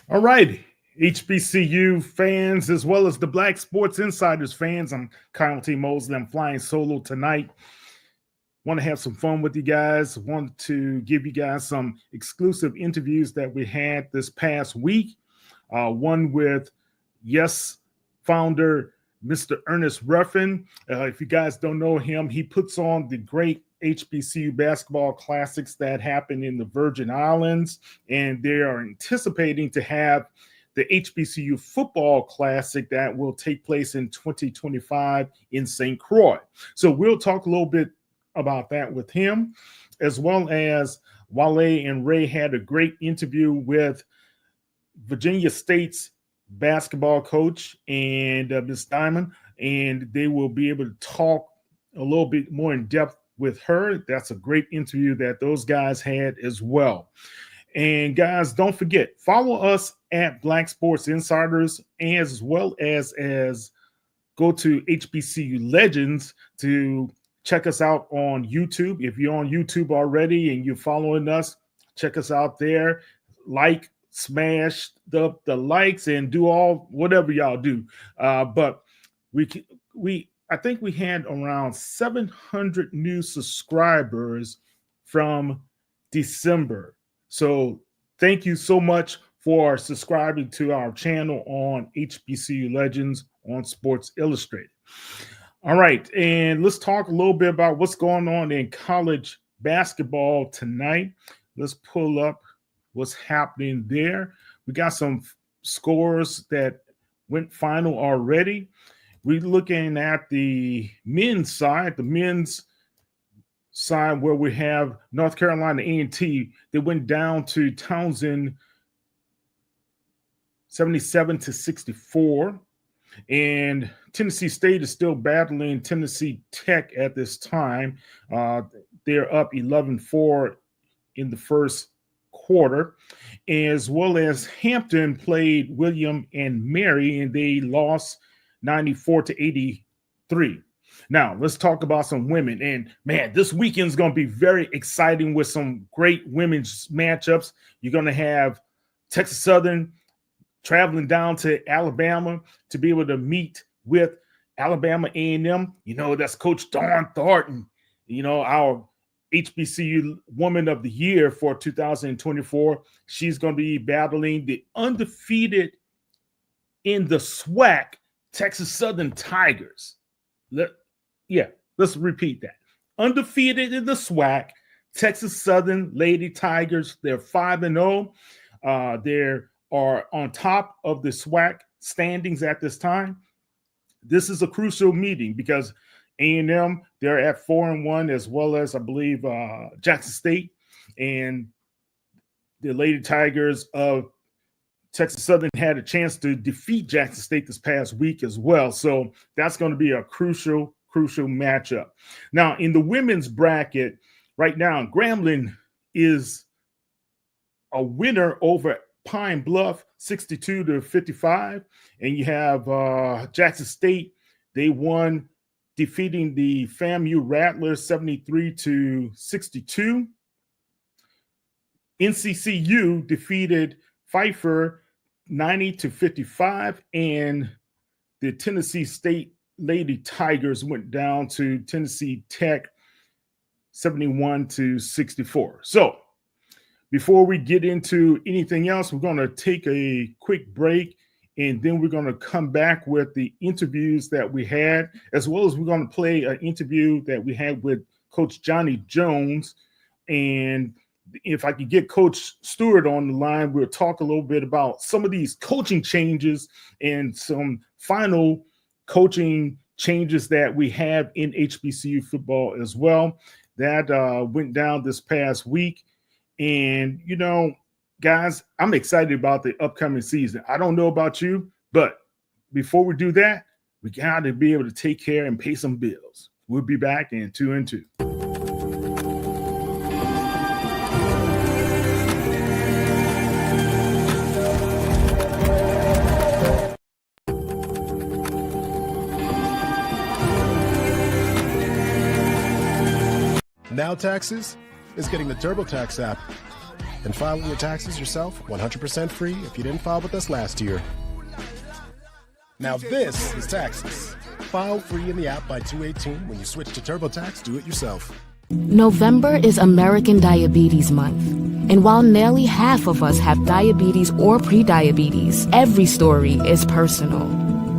All right, HBCU fans, as well as the Black Sports Insiders fans. I'm Kyle T. Mosley. I'm flying solo tonight. Want to have some fun with you guys. Want to give you guys some exclusive interviews that we had this past week. One with Yes founder Mr. Ernest Ruffin. If you guys don't know him, he puts on the great HBCU basketball classics that happen in the Virgin Islands, and they are anticipating to have the HBCU football classic that will take place in 2025 in St. Croix. So we'll talk a little bit about that with him, as well as Wale and Ray had a great interview with Virginia State's basketball coach and Miss Diamond, and they will be able to talk a little bit more in depth with her. That's a great interview that those guys had as well. And guys, don't forget, follow us at Black Sports Insiders, as well as go to HBCU Legends to check us out on YouTube. If you're on YouTube already and you're following us, check us out there. Like, smash the likes, and do all whatever y'all do. But I think we had around 700 new subscribers from December. So thank you so much for subscribing to our channel on HBCU Legends on Sports Illustrated. All right, and let's talk a little bit about what's going on in college basketball tonight. Let's pull up what's happening there. We got some scores that went final already. We're looking at the men's side, where we have North Carolina A&T. They went down to Townsend 77-64. And Tennessee State is still battling Tennessee Tech at this time. They're up 11-4 in the first quarter, as well as Hampton played William and Mary, and they lost 94-83. Now, let's talk about some women. And man, this weekend's going to be very exciting with some great women's matchups. You're going to have Texas Southern traveling down to Alabama to be able to meet with Alabama A&M. You know, that's Coach Dawn Thornton, you know, our HBCU Woman of the Year for 2024. She's going to be battling the undefeated in the SWAC Texas Southern Tigers. Let's repeat that. Undefeated in the SWAC Texas Southern Lady Tigers. They're 5-0. They are on top of the SWAC standings at this time. This is a crucial meeting because A&M, they're at 4-1, as well as, I believe, Jackson State. And the Lady Tigers of Texas Southern had a chance to defeat Jackson State this past week as well. So that's going to be a crucial matchup. Now, in the women's bracket, right now, Grambling is a winner over Pine Bluff, 62-55. And you have Jackson State. They won, defeating the FAMU Rattlers 73-62. NCCU defeated Pfeiffer 90-55, and the Tennessee State Lady Tigers went down to Tennessee Tech 71-64. So before we get into anything else, we're going to take a quick break, and then we're going to come back with the interviews that we had, as well as we're going to play an interview that we had with Coach Johnny Jones. And if I could get Coach Stewart on the line, we'll talk a little bit about some of these coaching changes and some final coaching changes that we have in HBCU football as well. That went down this past week. And, you know, guys, I'm excited about the upcoming season. I don't know about you, but before we do that, we got to be able to take care and pay some bills. We'll be back in 2 and 2. Now Taxes is getting the TurboTax app. And filing your taxes yourself, 100% free if you didn't file with us last year. Now this is taxes. File free in the app by 2/18. When you switch to TurboTax, do it yourself. November is American Diabetes Month. And while nearly half of us have diabetes or prediabetes, every story is personal.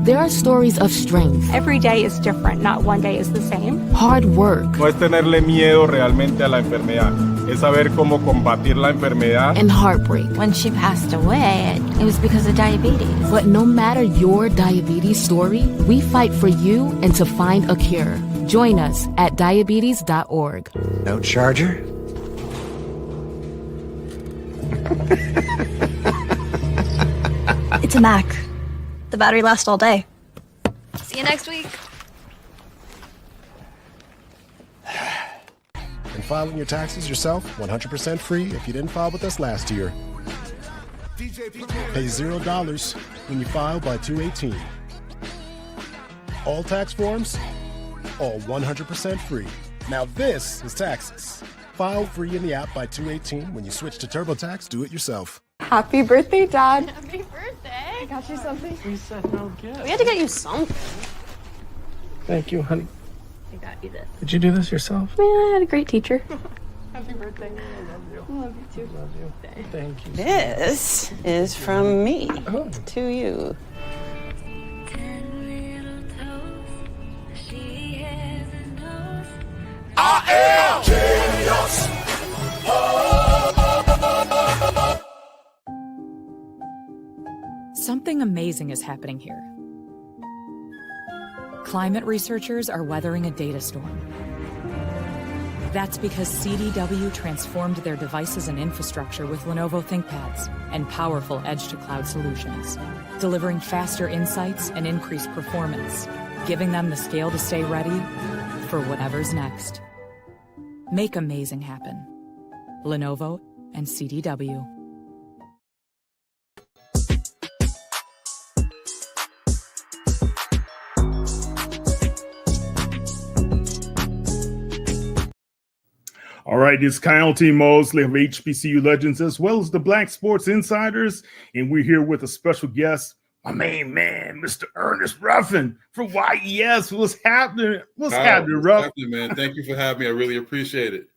There are stories of strength. Every day is different. Not one day is the same. Hard work. No es tenerle miedo realmente a la enfermedad. Es saber cómo combatir la enfermedad. And heartbreak. When she passed away, it was because of diabetes. But no matter your diabetes story, we fight for you and to find a cure. Join us at diabetes.org. No charger? It's a Mac. The battery lasts all day. See you next week. And filing your taxes yourself, 100% free if you didn't file with us last year. Pay $0 when you file by 2/18. All tax forms, all 100% free. Now this is taxes. File free in the app by 2/18. When you switch to TurboTax, do it yourself. Happy birthday, Dad. Happy birthday. I got you something. We said no gift. We had to get you something. Thank you, honey. I got you this. Did you do this yourself? Yeah, I had a great teacher. Happy birthday. I love you. Love you. Thank you. This is from me Oh. to you. Something amazing is happening here. Climate researchers are weathering a data storm. That's because CDW transformed their devices and infrastructure with Lenovo ThinkPads and powerful edge-to-cloud solutions, delivering faster insights and increased performance, giving them the scale to stay ready for whatever's next. Make amazing happen. Lenovo and CDW. All right, it's Kyle T. Mosley of HBCU Legends, as well as the Black Sports Insiders, and we're here with a special guest, my main man, Mr. Ernest Ruffin from YES. What's happening? What's happening, Ruff? Man? Thank you for having me. I really appreciate it.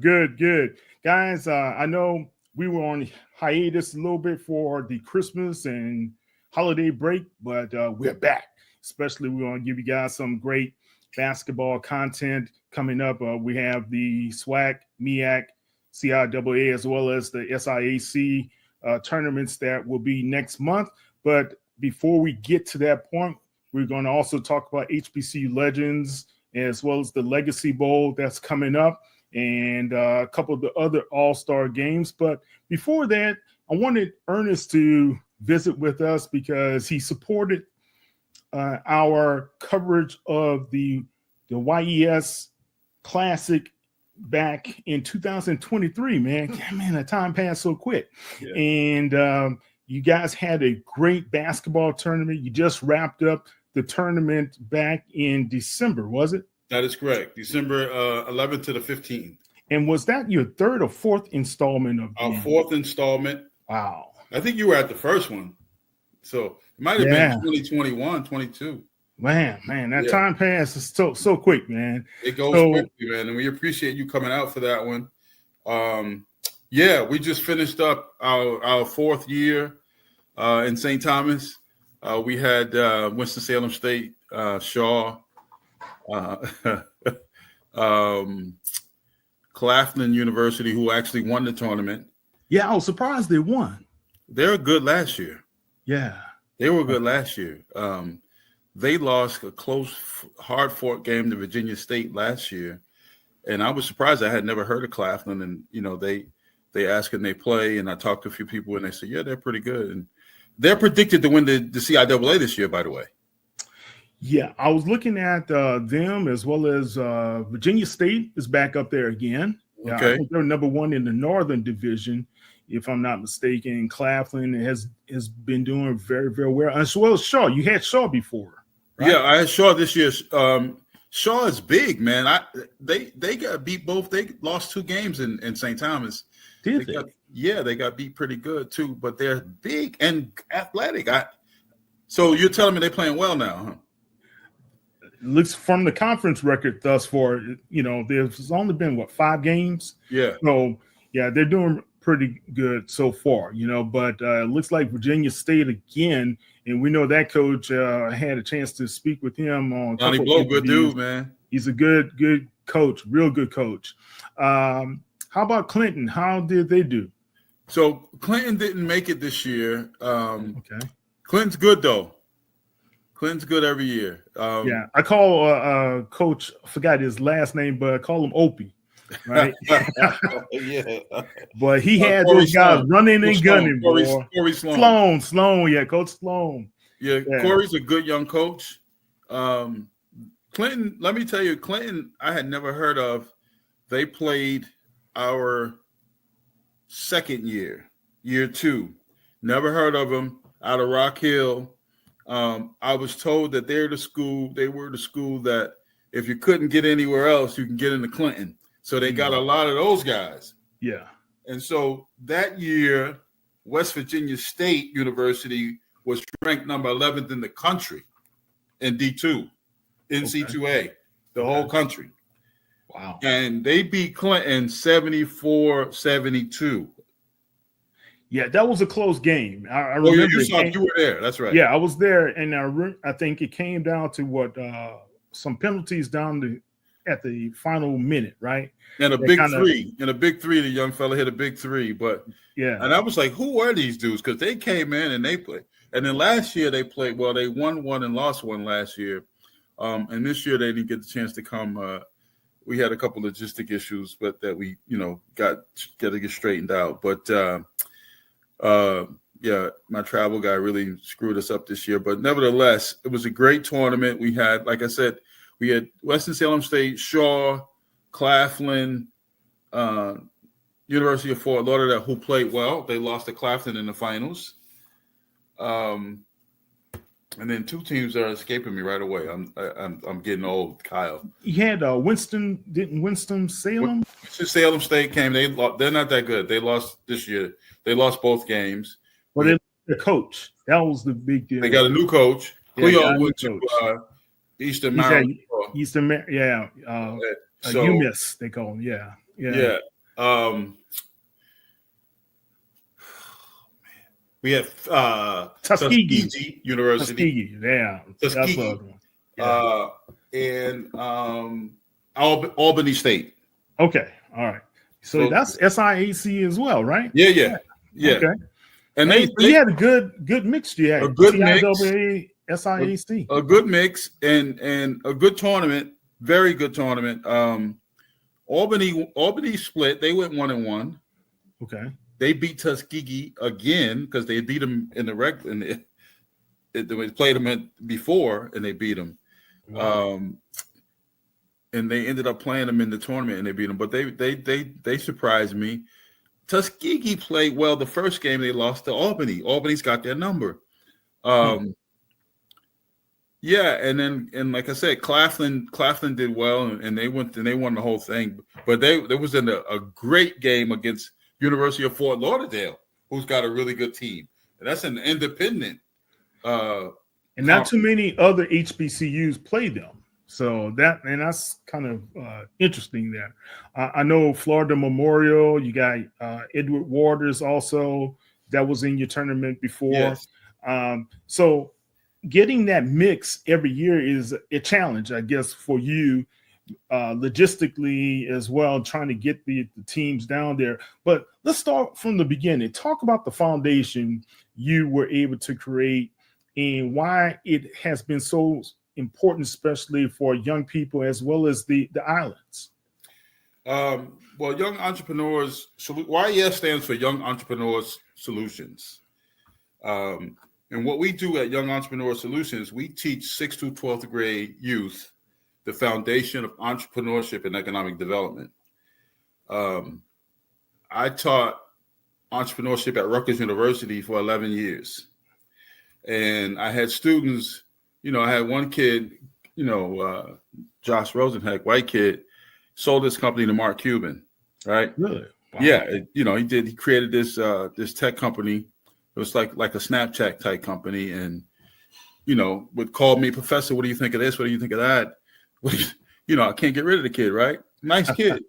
Good. Guys, I know we were on hiatus a little bit for the Christmas and holiday break, but we're back. Especially, we want to give you guys some great basketball content coming up. We have the SWAC, MEAC, CIAA, as well as the SIAC tournaments that will be next month. But before we get to that point, we're going to also talk about HBCU Legends, as well as the Legacy Bowl that's coming up, and a couple of the other all-star games. But before that, I wanted Ernest to visit with us because he supported our coverage of the YES Classic back in 2023, man. The time passed so quick. Yeah. And you guys had a great basketball tournament. You just wrapped up the tournament back in December, was it? That is correct. December 11th to the 15th. And was that your third or fourth installment of our fourth installment? Wow. I think you were at the first one. So it might have been 2021, 22. Man, that time passes so quick, man. It goes quickly, man, and we appreciate you coming out for that one. We just finished up our fourth year in St. Thomas. We had Winston-Salem State, Shaw, Claflin University, who actually won the tournament. Yeah, I was surprised they won. They were good last year. Yeah. They were good last year. They lost a close, hard-fought game to Virginia State last year, and I was surprised. I had never heard of Claflin, and they asked and they play, and I talked to a few people, and they said, yeah, they're pretty good, and they're predicted to win the CIAA this year, by the way. Yeah, I was looking at them, as well as Virginia State is back up there again. Okay. I think they're number one in the Northern Division, if I'm not mistaken. Claflin has been doing very, very well, as well as Shaw. You had Shaw before. Right? Yeah, I had Shaw this year. Shaw is big, man. They got beat both. They lost two games in St. Thomas. Did they? Yeah, they got beat pretty good too, but they're big and athletic. So you're telling me they're playing well now, huh? Looks from the conference record thus far, there's only been 5 games. Yeah. So yeah, they're doing pretty good so far, but it looks like Virginia State again, and we know that coach had a chance to speak with him on Johnny Blow, good dude, man. He's a good coach, real good coach. How about Clinton? How did they do? So Clinton didn't make it this year. Okay. Clinton's good though. Clinton's good every year. Yeah, I call coach, I forgot his last name, but I call him Opie. Right. Yeah. But he had Corey those guys Sloan. running and gunning. Corey Sloan. Sloan, yeah, Coach Sloan. Yeah, Corey's a good young coach. Clinton, let me tell you, Clinton, I had never heard of. They played our second year 2. Never heard of them, out of Rock Hill. I was told that they were the school that if you couldn't get anywhere else, you can get into Clinton. So they got a lot of those guys. Yeah. And so that year, West Virginia State University was ranked number 11th in the country in D2, NC2A, the whole country. Wow. And they beat Clinton 74-72. Yeah, that was a close game. I remember. You were there. That's right. Yeah, I was there, and I think it came down to some penalties down at the final minute, right? And a big three, the young fella hit a big 3. But yeah, and I was like, who are these dudes? Because they came in and they played. And then last year they played well. They won 1 and lost 1 last year, and this year they didn't get the chance to come. We had a couple logistic issues, but that we got to get straightened out. But yeah, my travel guy really screwed us up this year. But nevertheless, it was a great tournament. We had, like I said, we had Winston-Salem State, Shaw, Claflin, University of Fort Lauderdale, who played well. They lost to Claflin in the finals. And then 2 teams are escaping me right away. I'm getting old, Kyle. You had Winston-Salem? Winston-Salem State came. They're not that good. They lost this year. They lost both games. Well, they lost their coach. That was the big deal. They got a new coach. Yeah, went to Eastern Maryland. UMass, they call him. Yeah. We have Tuskegee University. Tuskegee. And Albany State. Okay, all right. So that's SIAC as well, right? Yeah. Okay. And they had a good mix. You had a good mix. SIAC. A good mix and a good tournament. Very good tournament. Albany split. They went 1-1. Okay. They beat Tuskegee again because they beat them in the regular. They played them before and they beat them. Wow. And they ended up playing them in the tournament and they beat them. But they surprised me. Tuskegee played well the first game. They lost to Albany. Albany's got their number. Yeah, and like I said, Claflin did well and they won the whole thing. But there was a great game against University of Fort Lauderdale, who's got a really good team. And that's an independent. And not too many other HBCUs play them. So that's kind of interesting there. I know Florida Memorial, you got Edward Waters also, that was in your tournament before. Yes. So getting that mix every year is a challenge, I guess, for you logistically as well, trying to get the teams down there. But let's start from the beginning. Talk about the foundation you were able to create and why it has been so important, especially for young people as well as the islands. Well, Young Entrepreneurs, YES stands for Young Entrepreneurs Solutions. And what we do at Young Entrepreneur Solutions, we teach 6th through 12th grade youth the foundation of entrepreneurship and economic development. I taught entrepreneurship at Rutgers University for 11 years. And I had students, I had one kid, Josh Rosenheck, white kid, sold this company to Mark Cuban, right? Really? Wow. Yeah, he created this tech company. It was like a Snapchat type company, and would call me, Professor, what do you think of this? What do you think of that? I can't get rid of the kid, right? Nice kid.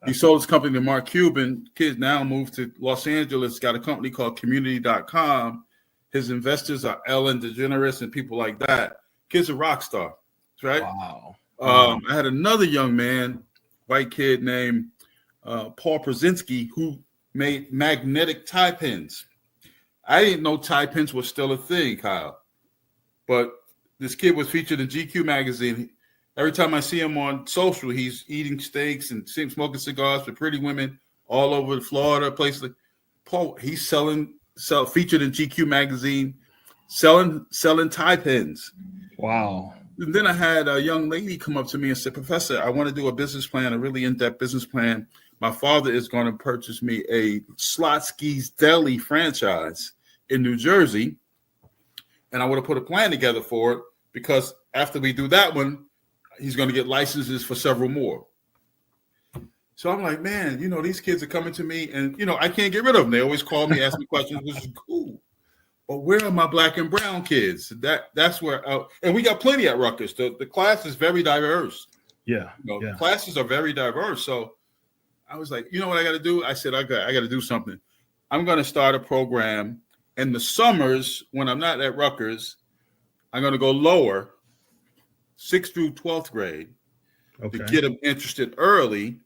He sold his company to Mark Cuban. Kid now moved to Los Angeles, got a company called Community.com. His investors are Ellen DeGeneres and people like that. Kid's a rock star, right? Wow. I had another young man, white kid named Paul Przinski, who made magnetic tie pins. I didn't know tie pins was still a thing, Kyle. But this kid was featured in GQ magazine. Every time I see him on social, he's eating steaks and smoking cigars with pretty women all over Florida, places like Paul. He's featured in GQ magazine, selling tie pins. Wow. And then I had a young lady come up to me and said, Professor, I want to do a business plan, a really in-depth business plan. My father is going to purchase me a Slotsky's Deli franchise in New Jersey. And I want to put a plan together for it because after we do that one, he's going to get licenses for several more. So I'm like, man, these kids are coming to me and, I can't get rid of them. They always call me, ask me questions, which is cool. But where are my black and brown kids? That's where, and we got plenty at Rutgers. The class is very diverse. Yeah. The classes are very diverse. So I was like, you know what I got to do? I said, I got to do something. I'm going to start a program in the summers when I'm not at Rutgers. I'm going to go lower, 6th through 12th grade, to get them interested early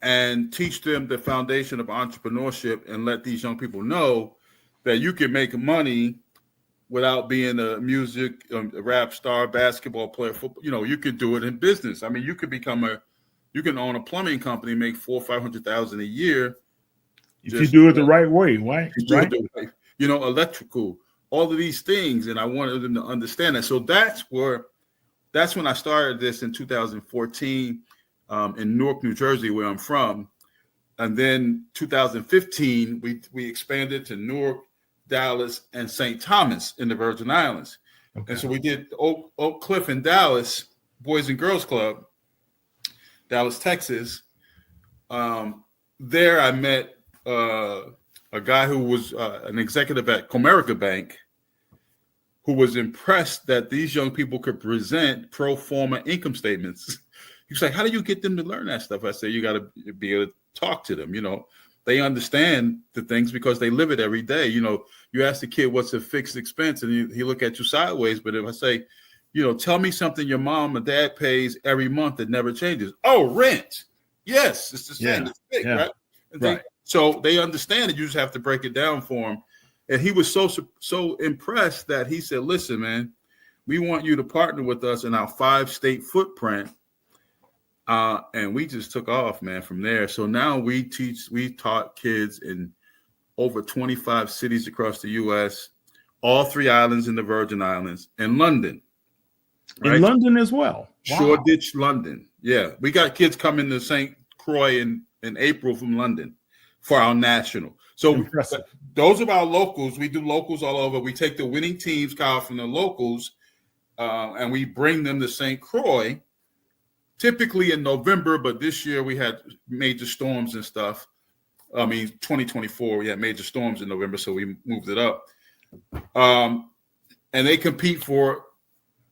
and teach them the foundation of entrepreneurship and let these young people know that you can make money without being a music, a rap star, basketball player. Football. You can do it in business. I mean, you can own a plumbing company, make $400,000 or $500,000 a year. If you do it the right way, right? Electrical, all of these things. And I wanted them to understand that. So that's when I started this in 2014 in Newark, New Jersey, where I'm from. And then 2015, we expanded to Newark, Dallas, and St. Thomas in the Virgin Islands. Okay. And so we did Oak Cliff in Dallas, Boys and Girls Club, Dallas, Texas. There I met a guy who was an executive at Comerica Bank, who was impressed that these young people could present pro forma income statements. He was like, how do you get them to learn that stuff? I said, you got to be able to talk to them. They understand the things because they live it every day. You ask the kid, what's a fixed expense? And he look at you sideways. But if I say, tell me something your mom or dad pays every month that never changes. Oh, rent. Yes, it's the same. Yeah. It's fixed, right? And so they understand it. You just have to break it down for them. And he was so impressed that he said, listen, man, we want you to partner with us in our 5-state footprint. And we just took off, man, from there. So now we taught kids in over 25 cities across the U.S., all 3 islands in the Virgin Islands, and London. Right? In London as well. Wow. Shoreditch, London. Yeah. We got kids coming to St. Croix in April from London for our national. So those are our locals. We do locals all over. We take the winning teams, Kyle, from the locals, and we bring them to St. Croix, typically in November, but this year we had major storms and stuff. 2024, we had major storms in November, so we moved it up. And they compete for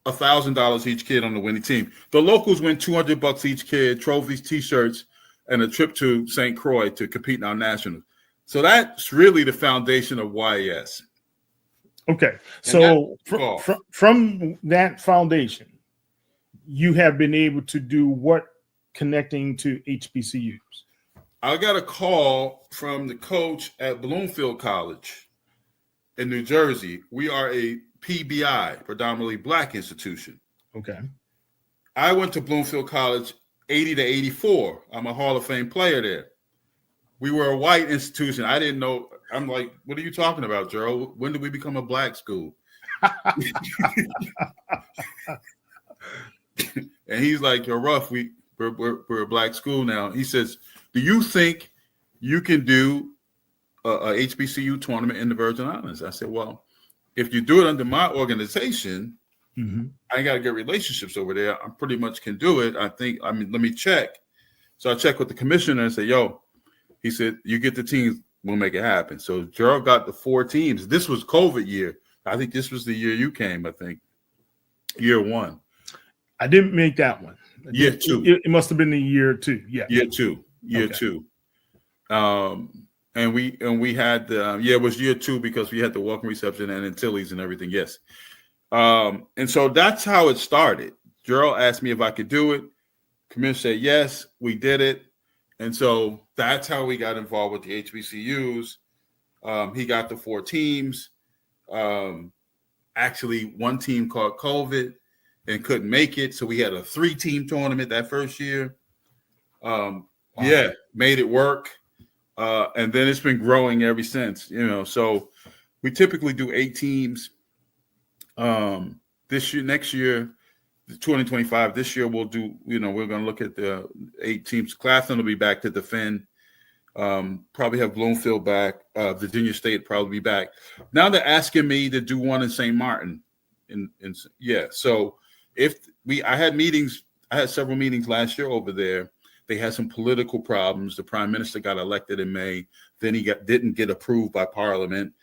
$1,000 each kid on the winning team. The locals win $200 each kid, trophies, T-shirts, and a trip to St. Croix to compete in our nationals. So that's really the foundation of YES. Okay, so from that foundation, you have been able to do what connecting to HBCUs? I got a call from the coach at Bloomfield College in New Jersey. We are a PBI, predominantly Black institution. Okay. I went to Bloomfield College 80 to 84. I'm a Hall of Fame player there. We were a white institution. I didn't know. I'm like, what are you talking about, Gerald? When did we become a Black school? And he's like, you're rough. We're a Black school now. He says, do you think you can do a HBCU tournament in the Virgin Islands? I said, well, if you do it under my organization, I got to get relationships over there. I pretty much can do it. Let me check. So I checked with the commissioner and said, He said, you get the teams, we'll make it happen. So Gerald got the 4 teams. This was COVID year. I think this was the year you came, I think. Year 1. I didn't make that one. Year 2. It must have been the year 2. Yeah. Year 2. Year 2. And we had it was year 2 because we had the welcome reception and Antilles and everything. Yes. And so that's how it started. Gerald asked me if I could do it. Commissioner said yes, we did it. And so that's how we got involved with the HBCUs. He got the 4 teams. Actually, one team caught COVID and couldn't make it. So we had a 3-team tournament that first year. Wow. Yeah, made it work. And then it's been growing ever since, So we typically do 8 teams. This year, next year, 2025, this year we'll do, we're going to look at the 8 teams. Claflin will be back to defend. Probably have Bloomfield back. Virginia State probably be back. Now they're asking me to do one in St. Martin. So I had several meetings last year over there. They had some political problems. The prime minister got elected in May. Then he didn't get approved by Parliament.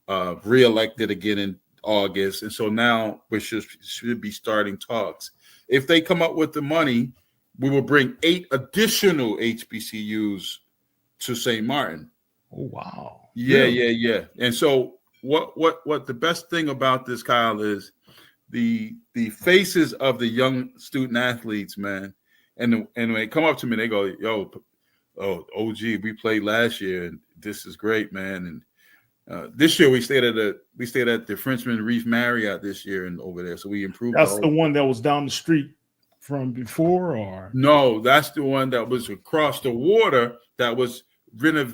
Re-elected again in August, and so now we should be starting talks. If they come up with the money, we will bring 8 additional HBCUs to St. Martin. Oh wow! Yeah. And so what the best thing about this, Kyle, is the faces of the young student athletes, man. And when they come up to me, they go, "Yo, OG, we played last year, and this is great, man." And this year we stayed at the Frenchman Reef Marriott this year and over there, so we improved. That's the one that was down the street from before, or no? That's the one that was across the water that was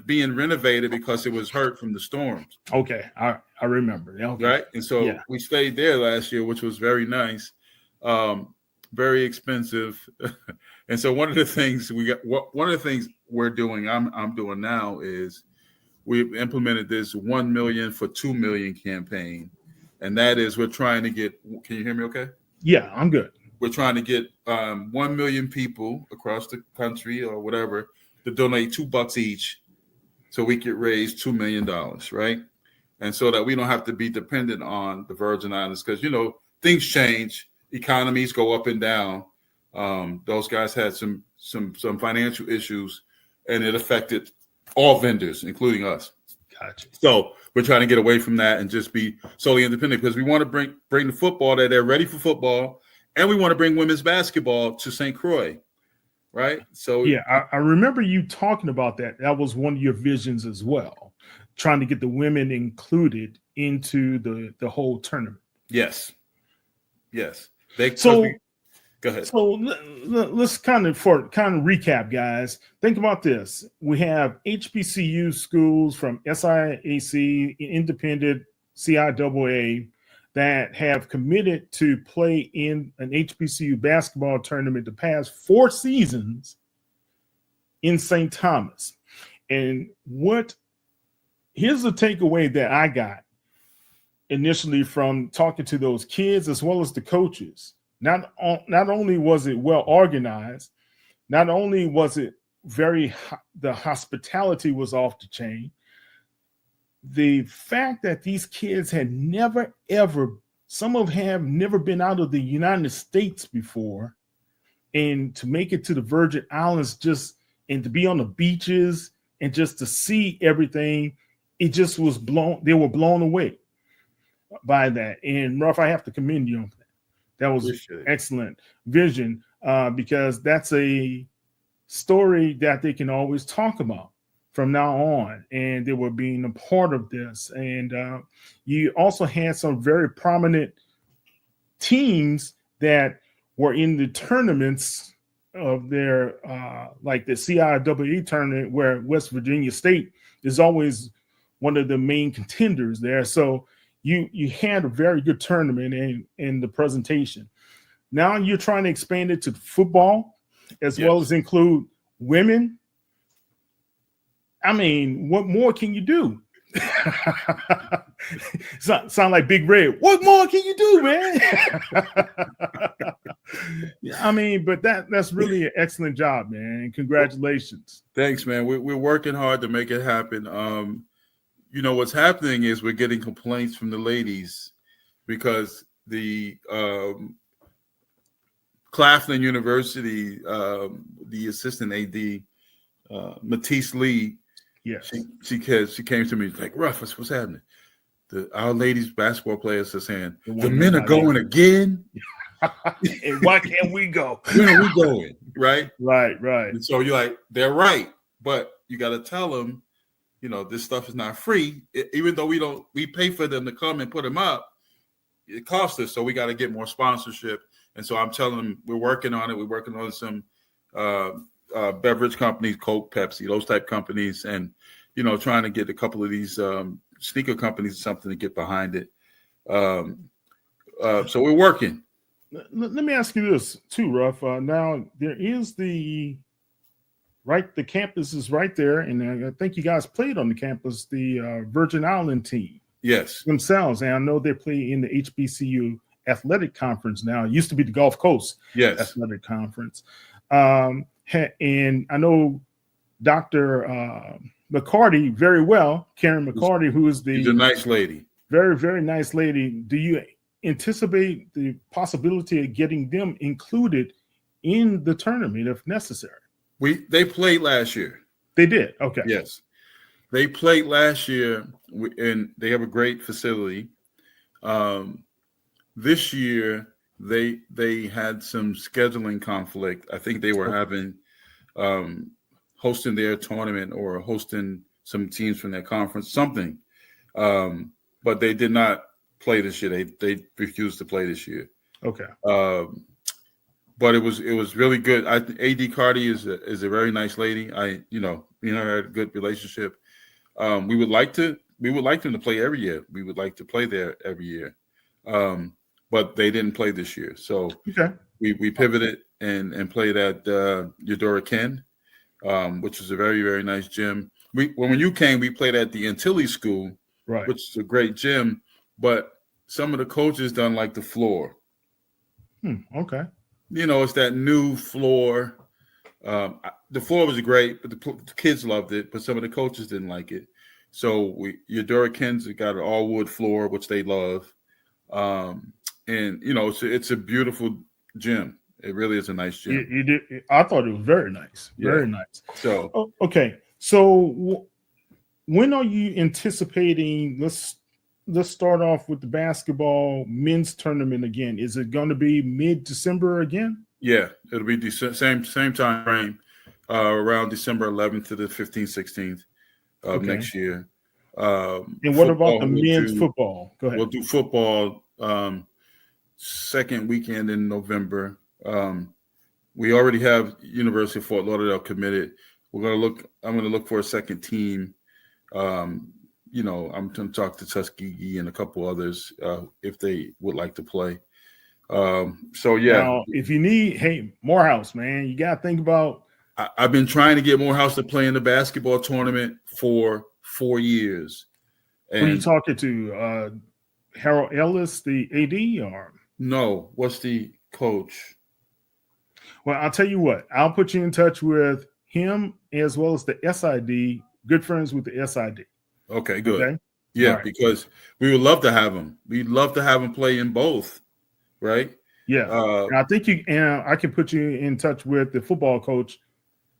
being renovated because it was hurt from the storms. Okay, I remember. Okay. Right, and so we stayed there last year, which was very nice, very expensive, and so one of the things we're doing, I'm doing now is, we've implemented this 1 million for 2 million campaign. And that is, we're trying to get, can you hear me okay? Yeah, I'm good. We're trying to get 1 million people across the country or whatever to donate $2 each so we could raise $2 million, right? And so that we don't have to be dependent on the Virgin Islands because, things change, economies go up and down. Those guys had some financial issues and it affected all vendors, including us. Gotcha. So we're trying to get away from that and just be solely independent because we want to bring the football that they're ready for football, and we want to bring women's basketball to St. Croix, right? So I remember you talking about that. That was one of your visions as well, trying to get the women included into the whole tournament. Yes. Go ahead. So let's kind of recap, guys. Think about this. We have HBCU schools from SIAC, independent, CIAA that have committed to play in an HBCU basketball tournament the past 4 seasons in St. Thomas. And here's the takeaway that I got initially from talking to those kids as well as the coaches. Not only was it well organized, not only was it the hospitality was off the chain, the fact that these kids had never, ever, some of them have never been out of the United States before, and to make it to the Virgin Islands and to be on the beaches and just to see everything, it just was they were blown away by that. And Ruff, I have to commend you on that. That was excellent vision because that's a story that they can always talk about from now on. And they were being a part of this. And you also had some very prominent teams that were in the tournaments of their, like the CIAA tournament, where West Virginia State is always one of the main contenders there. So you had a very good tournament in the presentation. Now you're trying to expand it to football as well as include women. I mean, what more can you do? Sound like Big Red. What more can you do, man? Yeah, I mean, but that's really an excellent job, man. And congratulations. Thanks, man. We're working hard to make it happen. What's happening is we're getting complaints from the ladies because the Claflin University, the assistant AD, Matisse Lee, yes, she came to me like, Ruff, what's happening? Our ladies basketball players are saying the men are going again. And why can't we go? When are we going? Right. And so you're like, they're right, but you got to tell them, this stuff is not free. Even though we pay for them to come and put them up, it costs us. So we got to get more sponsorship. And so I'm telling them we're working on it. We're working on some beverage companies, Coke, Pepsi, those type companies, and trying to get a couple of these sneaker companies or something to get behind it. So we're working. Let me ask you this too, Ruff. Now there is the campus is right there, and I think you guys played on the campus, the Virgin Island team. Yes, themselves, and I know they play in the HBCU athletic conference now. It used to be the Gulf Coast athletic conference, and I know Dr. McCarty very well, Karen McCarty, who is she's a nice lady, very, very nice lady. Do you anticipate the possibility of getting them included in the tournament if necessary? They played last year. They did. Okay. Yes, they played last year, and they have a great facility. This year they had some scheduling conflict. I think they were having hosting their tournament or hosting some teams from their conference, something. But they did not play this year. They refused to play this year. Okay. But it was really good. AD Cardi is a very nice lady. Me and her had a good relationship. We would like them to play every year. We would like to play there every year. But they didn't play this year. So we pivoted and played at Eudora Ken, which is a very, very nice gym. When you came, we played at the Antilles School, which is a great gym, but some of the coaches don't like the floor. Okay. It's that new floor. The floor was great, but the kids loved it, but some of the coaches didn't like it. So Eudora Ken's got an all wood floor, which they love. And it's a beautiful gym. It really is a nice gym. You did. I thought it was very nice. Very nice. So okay. So when are you anticipating? Let's start off with the basketball men's tournament again. Is it going to be mid-December again? Yeah, it'll be the same time frame, around December 11th to the 15th, 16th of next year. And what about the men's football? Go ahead. We'll do football second weekend in November. We already have University of Fort Lauderdale committed. I'm going to look for a second team. I'm going to talk to Tuskegee and a couple others if they would like to play. Now, if you need, Morehouse, man, you got to think about. I've been trying to get Morehouse to play in the basketball tournament for 4 years. And who are you talking to? Harold Ellis, the AD, or no? What's the coach? Well, I'll tell you what. I'll put you in touch with him as well as the SID. Good friends with the SID. Okay, good. Okay? Yeah, right. Because we would love to have him. We'd love to have him play in both, right? Yeah. I think I can put you in touch with the football coach,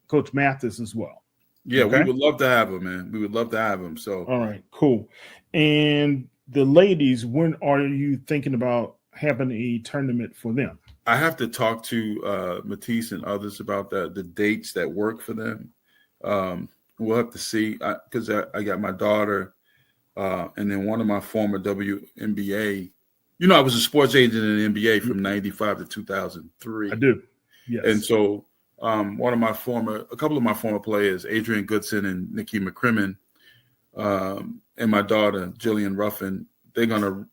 Coach Mathis, as well. Yeah, we would love to have him, man. We would love to have him. So, all right, cool. And the ladies, when are you thinking about having a tournament for them? I have to talk to Matisse and others about the dates that work for them. We'll have to see because I got my daughter and then one of my former WNBA. I was a sports agent in the NBA from 95 to 2003. I do. Yes. And so a couple of my former players, Adrian Goodson and Nikki McCrimmon, and my daughter, Jillian Ruffin, they're gonna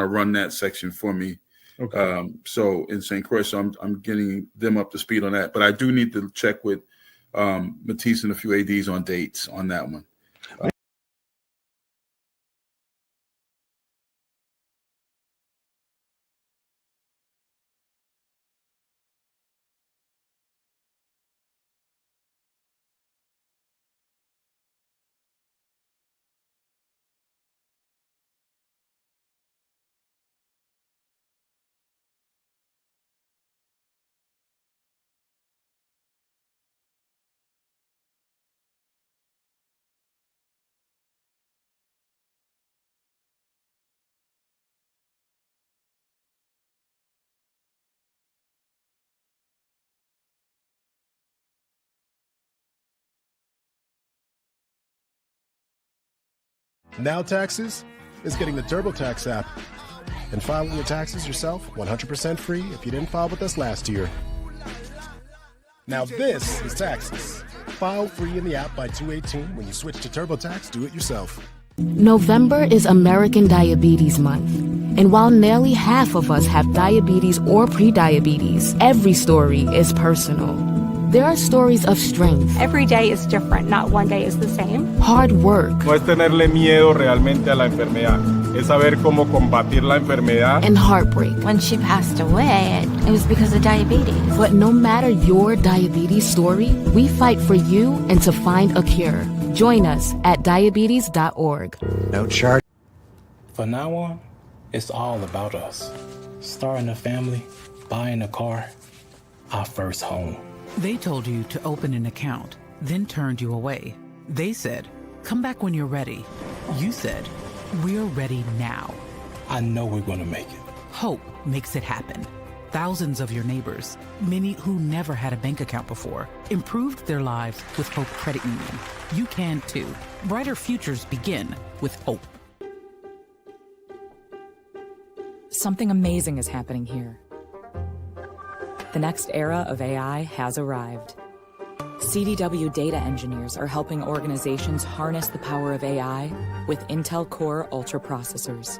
run that section for me. Okay. So in St. Croix, so I'm getting them up to speed on that. But I do need to check with Matisse and a few ADs on dates on that one. Now taxes is getting the TurboTax app and filing your taxes yourself 100% free if you didn't file with us last year. Now this is taxes. File free in the app by 2/18 when you switch to TurboTax Do It Yourself. November is American Diabetes Month. And while nearly half of us have diabetes or prediabetes, every story is personal. There are stories of strength. Every day is different, not one day is the same. Hard work. No es tenerle miedo realmente a la enfermedad, es saber cómo combatir la enfermedad. And heartbreak. When she passed away, it was because of diabetes. But no matter your diabetes story, we fight for you and to find a cure. Join us at diabetes.org. No charge. From now on, it's all about us. Starting a family, buying a car, our first home. They told you to open an account, then turned you away. They said, come back when you're ready. You said, we're ready now. I know we're going to make it. Hope makes it happen. Thousands of your neighbors, many who never had a bank account before, improved their lives with Hope Credit Union. You can too. Brighter futures begin with hope. Something amazing is happening here. The next era of AI has arrived. CDW data engineers are helping organizations harness the power of AI with Intel Core Ultra processors.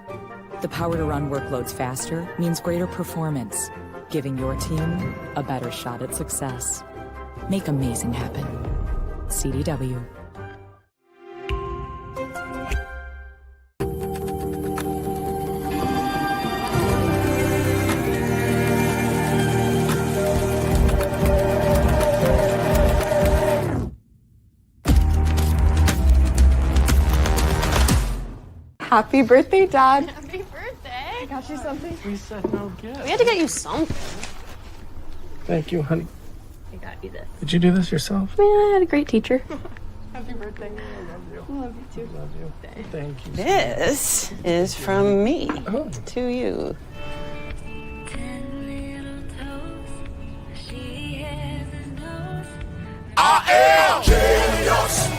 The power to run workloads faster means greater performance, giving your team a better shot at success. Make amazing happen. CDW. Happy birthday, Dad. Happy birthday. I got you something. We said no gift. We had to get you something. Thank you, honey. I got you this. Did you do this yourself? Yeah, I had a great teacher. Happy birthday. I love you. I love you too. Love you. Thank you. This is from me Oh. to you. I am genius.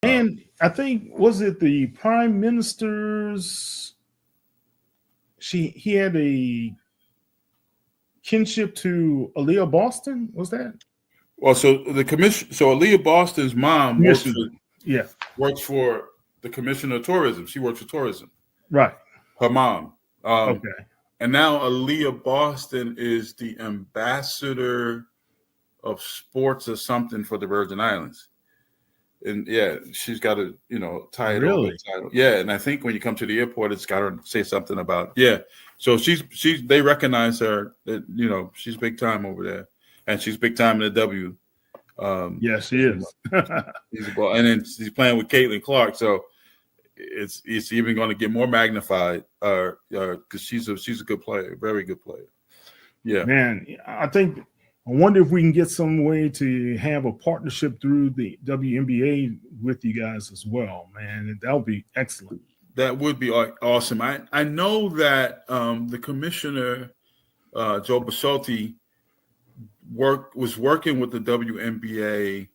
And I think, was it the Prime Minister's? He had a kinship to Aaliyah Boston. Was that? Well, so the commission, so Aaliyah Boston's mom works for the Commissioner of Tourism. She works for tourism. Right. Her mom. Okay. And now Aaliyah Boston is the ambassador of sports or something for the Virgin Islands. And yeah, she's got a title. Really? Title. Yeah, and I think when you come to the airport, it's got to say something about So they recognize her. That she's big time over there, and she's big time in the W. Yes, she is. And then she's playing with Caitlin Clark, so it's even going to get more magnified. Because she's a good player, very good player. Yeah, man. I wonder if we can get some way to have a partnership through the WNBA with you guys as well, man. That would be excellent. That would be awesome. I know that the commissioner, Joe Basolti, was working with the WNBA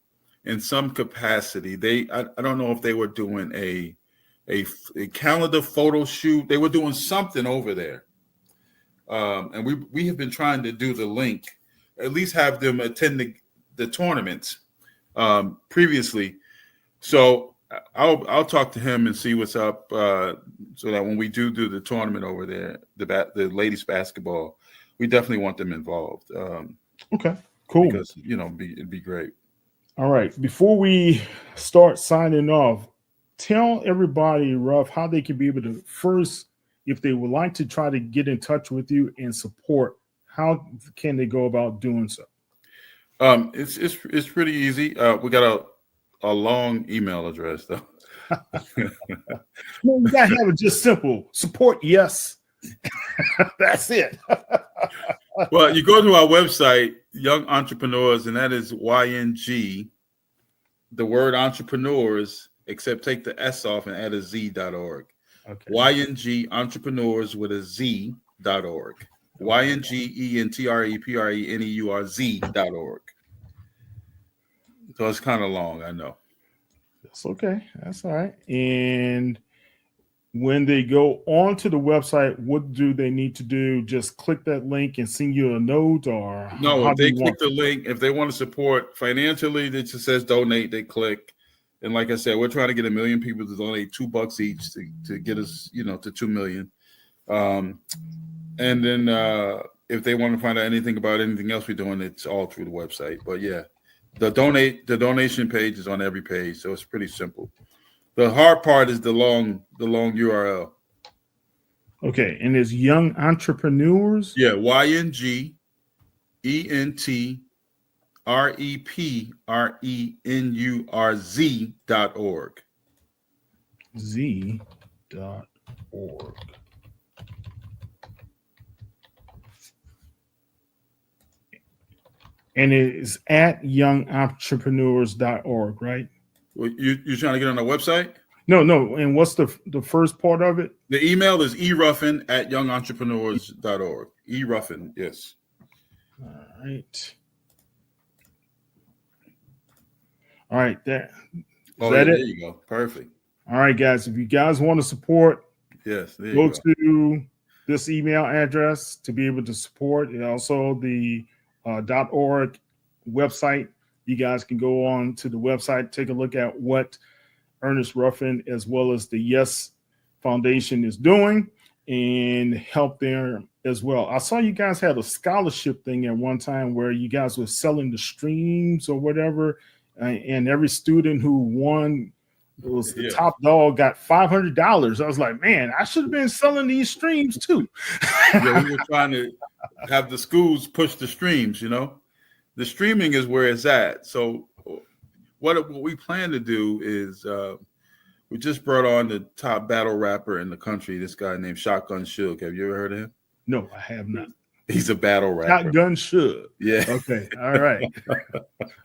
in some capacity. I don't know if they were doing a calendar photo shoot. They were doing something over there, and we have been trying to do the link. At least have them attend the tournaments previously. So I'll talk to him and see what's up, so that when we do the tournament over there, the ladies basketball, we definitely want them involved. Okay, cool. Because it'd be great. All right. Before we start signing off, tell everybody, Ruff, how they can be able to first, if they would like to try to get in touch with you and support. How can they go about doing so? It's pretty easy. We got a long email address though. You gotta have it just simple. Support, yes. That's it. Well, you go to our website, Young Entrepreneurs, and that is YNG, the word entrepreneurs, except take the S off and add a Z.org. Okay. YNG Entrepreneurs with a Z.org. YNGENTREPRENEURZ.org. So it's kind of long, I know. That's okay. That's all right. And when they go onto the website, what do they need to do? Just click that link and send you a note, or No, how if do they you click want the link, if they want to support financially, it just says donate, they click. And like I said, we're trying to get 1 million people to donate $2 each to get us, to 2 million. And then if they want to find out anything about anything else we're doing, it's all through the website. But yeah, the donation page is on every page, so it's pretty simple. The hard part is the long URL. Okay, and it's Young Entrepreneurs. Yeah, YNGENTREPRENURZ.org. Z.org. And it is at youngentrepreneurs.org, right? Well, you're trying to get on our website? No. And what's the first part of it? The email is eruffin@youngentrepreneurs.org. eruffin, yes. All right. There. There you go. Perfect. All right, guys. If you guys want to support, yes, there go you go to this email address to be able to support, and also the .org website. You guys can go on to the website, take a look at what Ernest Ruffin as well as the Yes Foundation is doing, and help there as well. I saw you guys had a scholarship thing at one time where you guys were selling the streams or whatever, and every student who won was the top dog got $500. I was like, man, I should have been selling these streams too. Yeah, we were trying to have the schools push the streams. The streaming is where it's at. So what we plan to do is we just brought on the top battle rapper in the country, this guy named Shotgun Suge. Have you ever heard of him? No, I have not. He's a battle rapper. Shotgun Suge. Yeah. Okay. All right.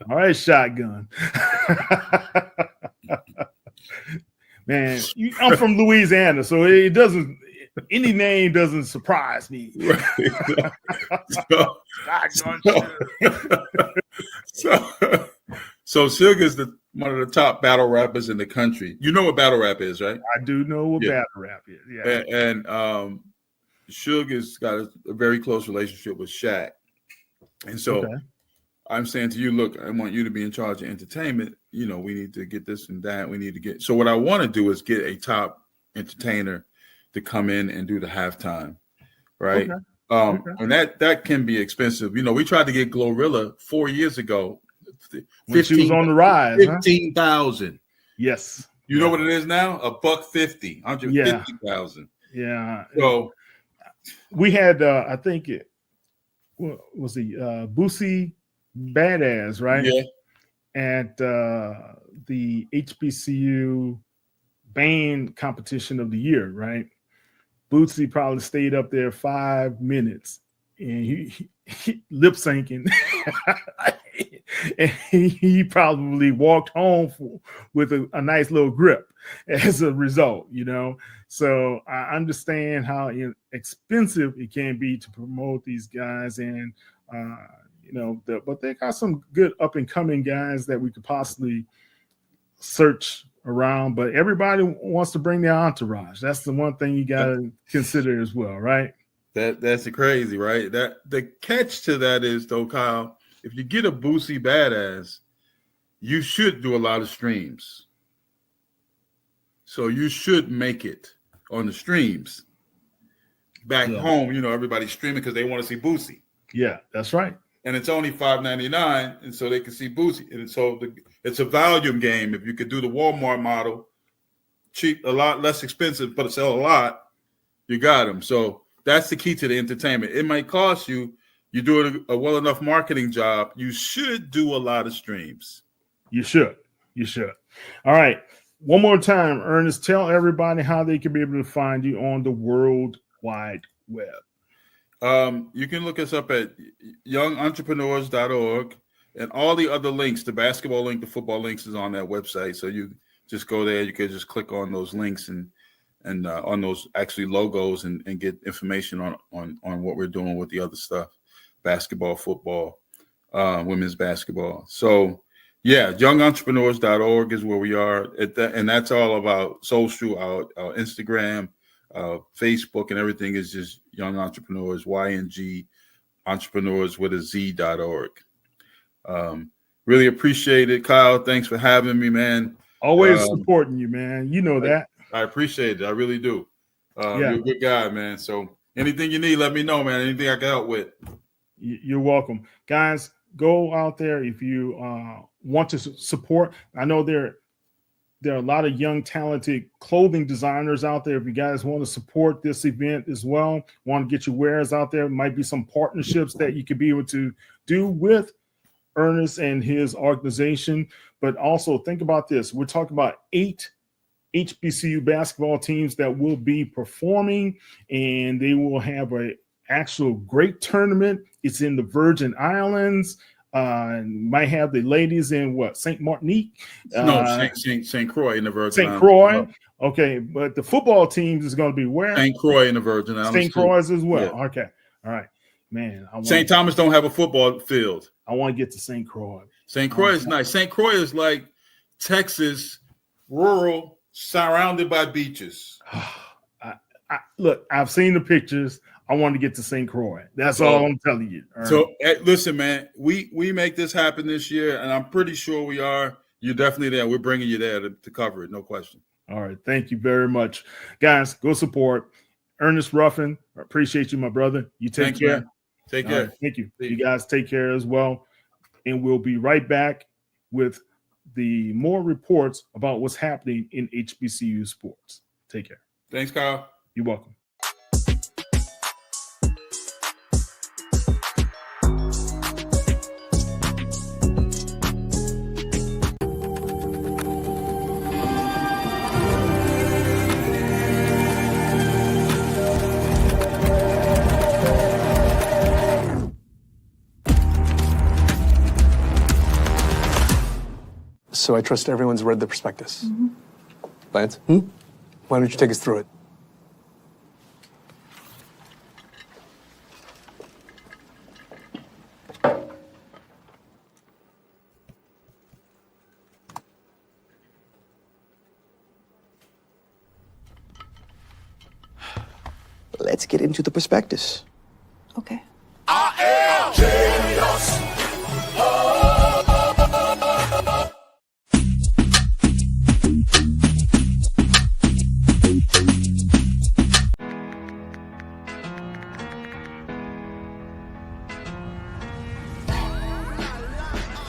All right, Shotgun. Man, I'm from Louisiana, so it doesn't. Any name doesn't surprise me. Right. So Suge is one of the top battle rappers in the country. You know what battle rap is, right? I do know what battle rap is. Yeah. And Suge has got a very close relationship with Shaq. And so I'm saying to you, look, I want you to be in charge of entertainment. We need to get this and that. So what I want to do is get a top entertainer to come in and do the halftime, right? And that can be expensive. We tried to get Glorilla 4 years ago. When she was on the rise, 15,000. Yes. You know what it is now? $150, 150,000. Yeah. So we had, I think it was Boosie Badass, right? Yeah. At the HBCU band competition of the year, right? Bootsy probably stayed up there 5 minutes, and he lip syncing, and he probably walked home with a nice little grip as a result. So I understand how expensive it can be to promote these guys, and but they got some good up and coming guys that we could possibly search around, but everybody wants to bring their entourage. That's the one thing you got to consider as well, right? That's crazy, right? That the catch to that is, though, Kyle, if you get a Boosie Badass, you should do a lot of streams. So you should make it on the streams. Back home, everybody's streaming because they want to see Boosie. Yeah, that's right. And it's only $5.99, and so they can see Boosie. And so it's a volume game. If you could do the Walmart model, cheap, a lot less expensive, but sell a lot, you got them. So that's the key to the entertainment. It might cost you. You do a well enough marketing job, you should do a lot of streams. You should. All right. One more time, Ernest, tell everybody how they can be able to find you on the World Wide Web. You can look us up at youngentrepreneurs.org, and all the other links, the basketball link, the football links is on that website. So you just go there. You can just click on those links and on those actually logos and get information on what we're doing with the other stuff, basketball, football, women's basketball. So Yeah, youngentrepreneurs.org is where we are. And that's all about social, our Instagram, Facebook, and everything is just Young Entrepreneurs, YNG, entrepreneurs with a Z.org. Really appreciate it, Kyle. Thanks for having me, man. Always supporting you, man. You know that. I appreciate it. I really do. Yeah. You're a good guy, man. So anything you need, let me know, man. Anything I can help with. You're welcome. Guys, go out there if you want to support. I know there are a lot of young, talented clothing designers out there. If you guys want to support this event as well, want to get your wares out there, might be some partnerships that you could be able to do with Ernest and his organization. But also think about this. We're talking about 8 HBCU basketball teams that will be performing, and they will have a actual great tournament. It's in the Virgin Islands. Might have the ladies in what, St. Martinique? No, St. Croix in the Virgin St. Islands. Croix. Okay, but the football teams is going to be where? St. Croix in the Virgin Islands. St. Croix as well. Yeah. Okay, all right, man. St. Thomas don't have a football field. I want to get to St. Croix. St. Croix is nice. St. Croix is like Texas, rural, surrounded by beaches. Look, I've seen the pictures. I want to get to St. Croix. That's all I'm telling you. All right. So listen, man, we make this happen this year, and I'm pretty sure we are. You're definitely there. We're bringing you there to cover it, no question. All right. Thank you very much. Guys, go support Ernest Ruffin. I appreciate you, my brother. You take Thanks, care. man. Take care. Right, thank you. You guys take care as well. And we'll be right back with the more reports about what's happening in HBCU sports. Take care. Thanks, Kyle. You're welcome. So I trust everyone's read the prospectus. Lance, why don't you take us through it? Let's get into the prospectus. Okay.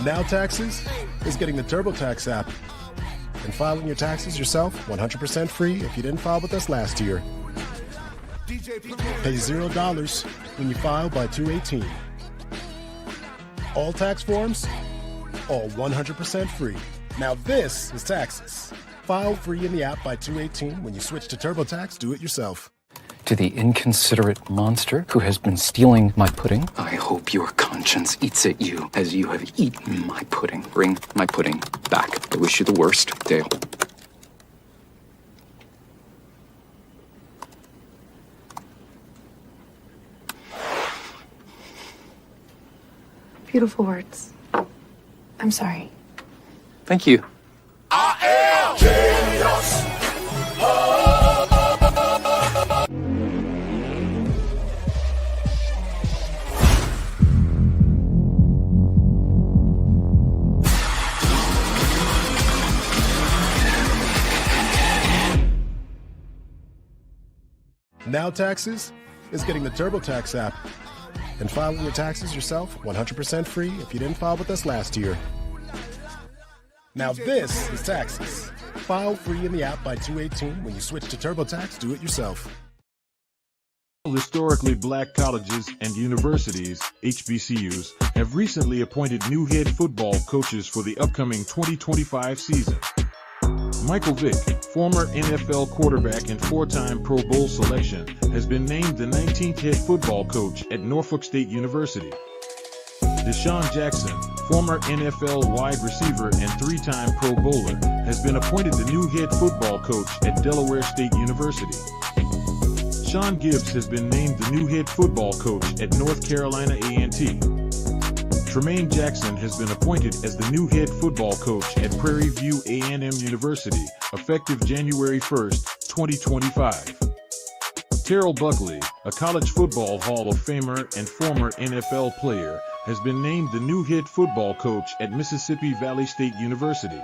Now Taxes is getting the TurboTax app and filing your taxes yourself 100% free if you didn't file with us last year. Pay $0 when you file by 2/18. All tax forms, all 100% free. Now this is taxes. File free in the app by 2/18. When you switch to TurboTax, do it yourself. To the inconsiderate monster who has been stealing my pudding, I hope your conscience eats at you as you have eaten my pudding. Bring my pudding back. I wish you the worst, Dale. Beautiful words. I'm sorry. Thank you. Now Taxes is getting the TurboTax app and filing your taxes yourself 100% free if you didn't file with us last year. Now this is taxes. File free in the app by 2/18. When you switch to TurboTax, do it yourself. Historically black colleges and universities, HBCUs, have recently appointed new head football coaches for the upcoming 2025 season. Michael Vick, former NFL quarterback and 4-time Pro Bowl selection, has been named the 19th head football coach at Norfolk State University. Deshaun Jackson, former NFL wide receiver and 3-time Pro Bowler, has been appointed the new head football coach at Delaware State University. Sean Gibbs has been named the new head football coach at North Carolina A&T. Tremaine Jackson has been appointed as the new head football coach at Prairie View A&M University, effective January 1st, 2025. Terrell Buckley, a college football Hall of Famer and former NFL player, has been named the new head football coach at Mississippi Valley State University.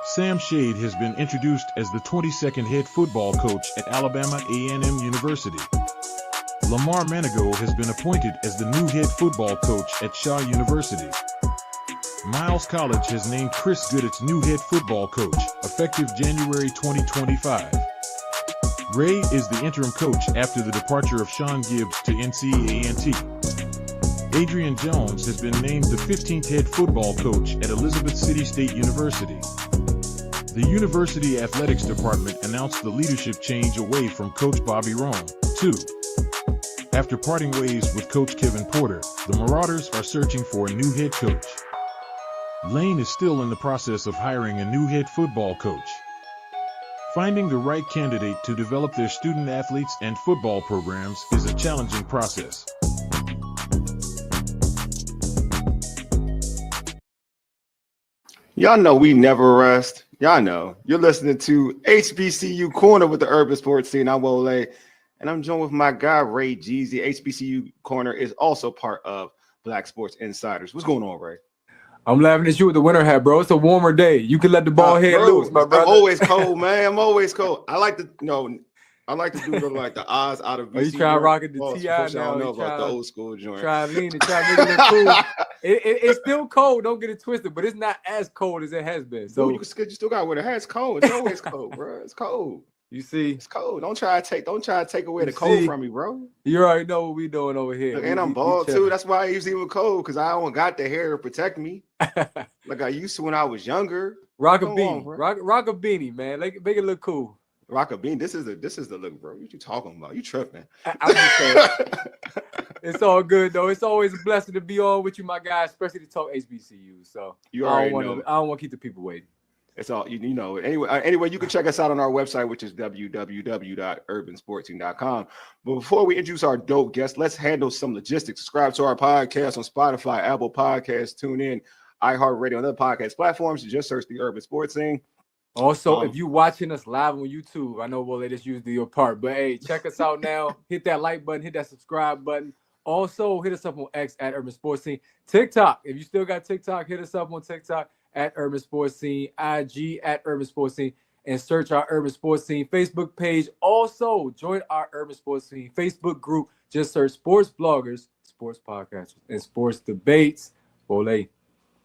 Sam Shade has been introduced as the 22nd head football coach at Alabama A&M University. Lamar Manigault has been appointed as the new head football coach at Shaw University. Miles College has named Chris Good its new head football coach, effective January 2025. Ray is the interim coach after the departure of Sean Gibbs to NC A&T. Adrian Jones has been named the 15th head football coach at Elizabeth City State University. The University Athletics Department announced the leadership change away from Coach Bobby Rome, too. After parting ways with Coach Kevin Porter, the Marauders are searching for a new head coach. Lane is still in the process of hiring a new head football coach. Finding the right candidate to develop their student athletes and football programs is a challenging process. Y'all know we never rest. Y'all know. You're listening to HBCU Corner with the Urban Sports Scene. I'm Wole, and I'm joined with my guy, Ray Jeezy. HBCU Corner is also part of Black Sports Insiders. What's going on, Ray? I'm laughing at you with the winter hat, bro. It's a warmer day. You can let the ball head loose, my brother. I'm always cold, man. I'm always cold. I like to do the odds out of BC. Oh, you trying to rock it the TI now? I don't know about the old school joint. Try to lean and try to make it look cool. It's still cold. Don't get it twisted, but it's not as cold as it has been. So you still got to wear the hat. It's cold. It's always cold, bro. It's cold. You see, it's cold. Don't try to take away the cold from me, bro. You already know what we doing over here. Look, and I'm bald too. That's why it's even cold, because I don't got the hair to protect me like I used to when I was younger. Rock a beanie, rock a beanie, man. Make it look cool. Rock a beanie. This is the look, bro. What you talking about? You tripping? I'm just saying. It's all good though. It's always a blessing to be on with you, my guy, especially to talk HBCU. So I don't want to keep the people waiting. It's all you know. Anyway, you can check us out on our website, which is www.urbansportsing.com. But before we introduce our dope guest, let's handle some logistics. Subscribe to our podcast on Spotify, Apple Podcasts, TuneIn, iHeartRadio, and other podcast platforms. You just search the Urban Sports Scene. Also, if you're watching us live on YouTube, I know we'll let us use your part, but hey, check us out now. Hit that like button, hit that subscribe button. Also, hit us up on X at Urban Sports Scene. TikTok, if you still got TikTok, hit us up on TikTok at Urban Sports Scene, IG at Urban Sports Scene, and search our Urban Sports Scene Facebook page. Also, join our Urban Sports Scene Facebook group. Just search sports bloggers, sports podcasters, and sports debates. Ole.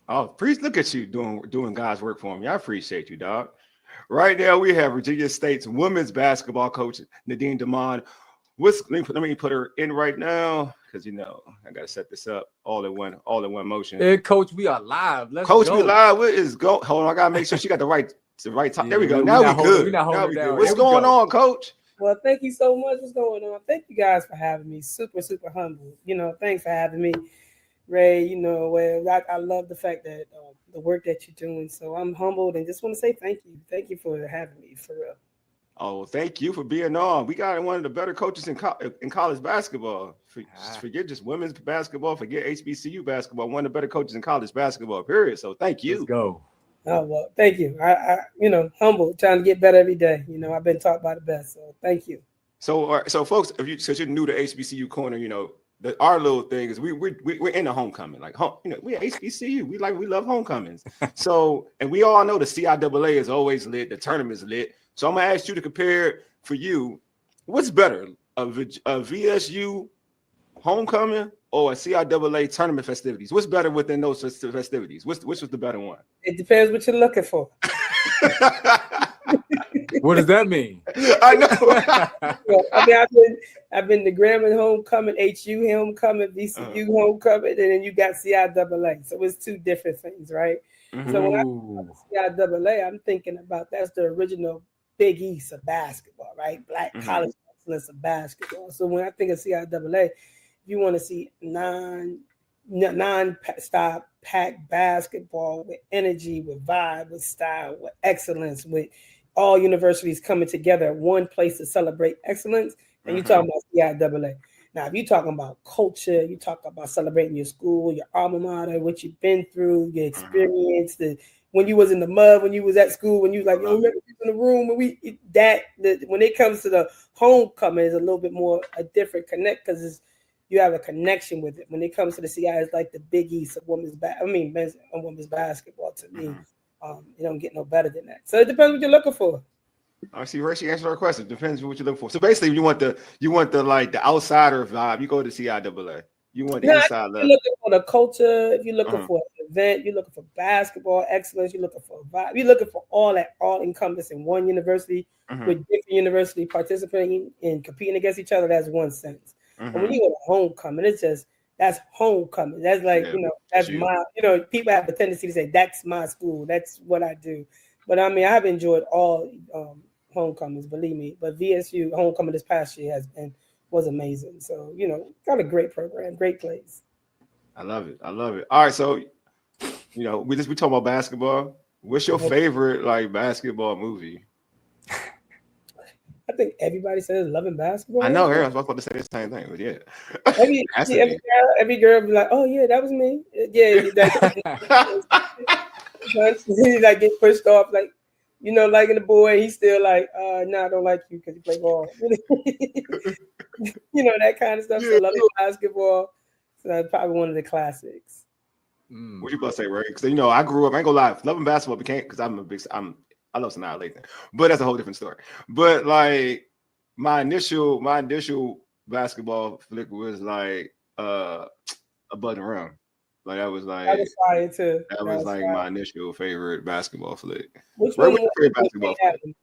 Oh, please look at you doing God's work for me. I appreciate you, dog. Right now, we have Virginia State's women's basketball coach, Nadine Domond. Let me put her in right now, because I gotta set this up all in one motion. Hey, Coach, we are live. Let's go. We live. What is go? Hold on, I gotta make sure she got the right time. There we go. Now we good. Now we good. What's going on, Coach? Well, thank you so much. What's going on? Thank you guys for having me. Super, super humble. Thanks for having me, Ray. I love the fact that the work that you're doing. So I'm humbled and just want to say thank you. Thank you for having me, for real. Oh, thank you for being on. We got one of the better coaches in college basketball. Forget just women's basketball. Forget HBCU basketball. One of the better coaches in college basketball, period. So thank you. Let's go. Oh, well, thank you. I humble, trying to get better every day. I've been taught by the best. So thank you. So folks, since you're new to HBCU Corner, our little thing is we're in the homecoming. Like, we at HBCU. We love homecomings. So, and we all know the CIAA is always lit. The tournament is lit. So I'm gonna ask you to compare for you, what's better, a VSU homecoming or a CIAA tournament festivities? What's better within those festivities? Which was the better one? It depends what you're looking for. What does that mean? I know. I've been to Grambling homecoming, HU homecoming, VCU homecoming, and then you got CIAA. So it's two different things, right? Mm-hmm. So when I think about CIAA, I'm thinking about that's the original Big East of basketball, right? Black college excellence of basketball. So when I think of CIAA, if you want to see non-stop packed basketball with energy, with vibe, with style, with excellence, with all universities coming together at one place to celebrate excellence, and you're talking about CIAA. Now, if you're talking about culture, you talk about celebrating your school, your alma mater, what you've been through, your experience, when you was in the mud, when you was at school, when you was like, yo, remember in the room, when it comes to the homecoming, is a little bit more a different connect because you have a connection with it. When it comes to the CI, it's like the Big East of women's basketball to me. You don't get no better than that. So it depends what you're looking for. I see. She answered our question. Depends on what you're looking for. So basically, you want the like the outsider vibe. You go to CIAA. You want the inside level. You're looking for the culture. If you're looking for an event, you're looking for basketball excellence. You're looking for a vibe. You're looking for all that, all encompassing one university with different university participating and competing against each other. That's one sense. But when you go to homecoming, it's just that's homecoming. That's like that's my. People have a tendency to say that's my school. That's what I do. But I mean, I've enjoyed all homecomings, believe me. But VSU homecoming this past year was amazing. So got a great program, great place. I love it. All right, so we talking about basketball. What's your favorite like basketball movie? I think everybody says loving basketball. I know. I was about to say the same thing, but yeah. Every girl be like, "Oh yeah, that was me." Yeah, like get pushed off, like liking the boy. He's still like, "No, I don't like you because you play ball." That kind of stuff. So loving basketball. So that's probably one of the classics. What you about to say, Ray? Because I grew up. I ain't gonna lie, loving basketball became because I love Sanaa Lathan, but that's a whole different story. But like my initial basketball flick was like Above the Rim. Like that was fire too. That was like my initial favorite basketball flick. Which one was your favorite basketball flick?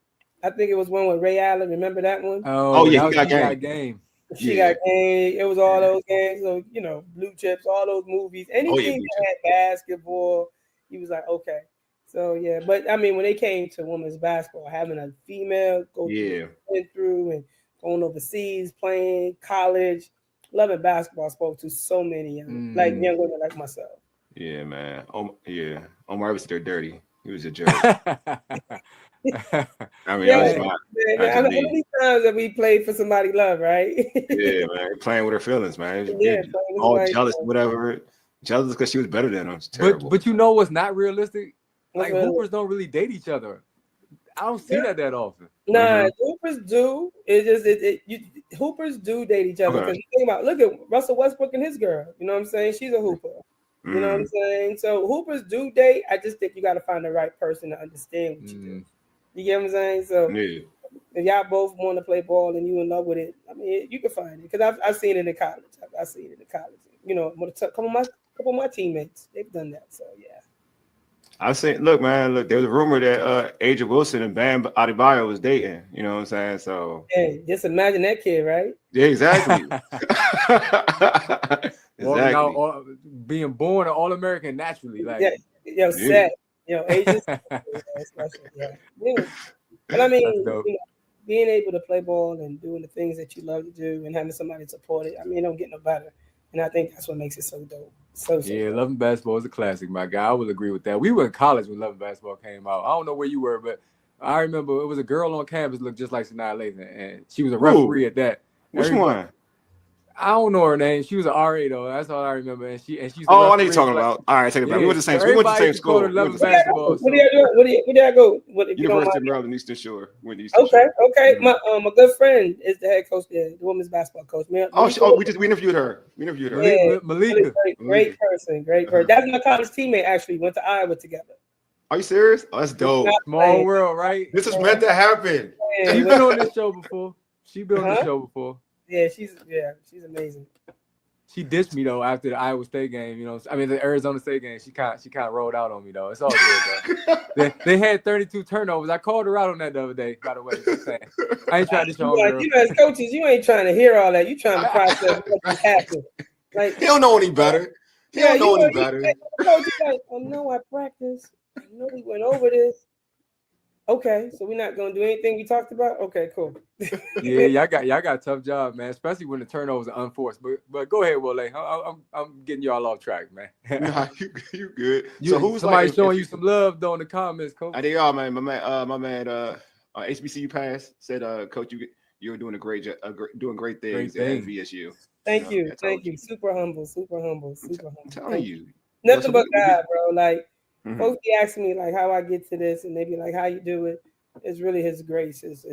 I think it was one with Ray Allen. Remember that one? Oh yeah, he got game. She got game. It was all those games. So Blue Chips, all those movies. Anything that had basketball, he was like, okay. So yeah, but I mean, when they came to women's basketball, having a female go through and going overseas, playing college, loving basketball, spoke to so many young women like myself. Yeah, man. Omar was there dirty. He was a jerk. I mean, how many times have we played for somebody love, right? Yeah, man. Playing with her feelings, man. All jealous, whatever. Jealous because she was better than him. It's terrible. But you know what's not realistic? Like hoopers don't really date each other. I don't see that often. Nah, hoopers do. Hoopers do date each other. Because you think about, look at Russell Westbrook and his girl. You know what I'm saying? She's a hooper. You know what I'm saying? So hoopers do date. I just think you got to find the right person to understand what you do. You get what I'm saying? So if y'all both want to play ball and you in love with it, I mean, you can find it. Because I've seen it in college. I've seen it in college. With a couple of my teammates, they've done that. So yeah. I've seen. Look, there was a rumor that Adrian Wilson and Bam Adebayo was dating. You know what I'm saying? So hey, just imagine that kid, right? Yeah, exactly. Being born an All-American naturally, like set. Adrian. But I mean, being able to play ball and doing the things that you love to do and having somebody support it, I mean, it don't get no better. And I think that's what makes it so dope. So loving basketball is a classic, my guy. I will agree with that. We were in college when loving basketball came out. I don't know where you were, but I remember it was a girl on campus looked just like Sanaa Lathan, and she was a referee at that. Which one? I don't know her name. She was an RA though. That's all I remember. And she's. Oh, I know you're talking about. All right, take it back. We went to the same school. Where did I go? University of Maryland, Eastern Shore. Okay. My good friend is the head coach there, the women's basketball coach. We interviewed her. Yeah, Malika. Great person. That's my college teammate. Actually, went to Iowa together. Are you serious? Oh, that's dope. Small world, right? This is meant to happen. She's been on this show before. Yeah, she's amazing. She ditched me though after the Iowa State game. The Arizona State game. She kind of rolled out on me though. It's all good though. they had 32 turnovers. I called her out on that the other day. By the way, I ain't trying to show her. As coaches, you ain't trying to hear all that. You trying to process what happened. Like he don't know any better. He don't know any better. Coach, like, oh no, I practiced. I know we went over this. Okay, so we're not gonna do anything we talked about. Okay, cool. Yeah, y'all got a tough job, man. Especially when the turnovers are unforced. But go ahead, Wale. I'm getting y'all off track, man. Nah, you good. So who's somebody showing you some love though in the comments, Coach? They are, man. My man, HBCU Pass said, Coach, you're doing a great job, doing great things at VSU. Thank You know, you. I Thank told you. Super humble. Super humble. Super humble. I'm telling Thank you. Nothing but we God, bro. Like Mhm. folks be asking me like how I get to this, and they be like, "How you do it?" It's really His grace, His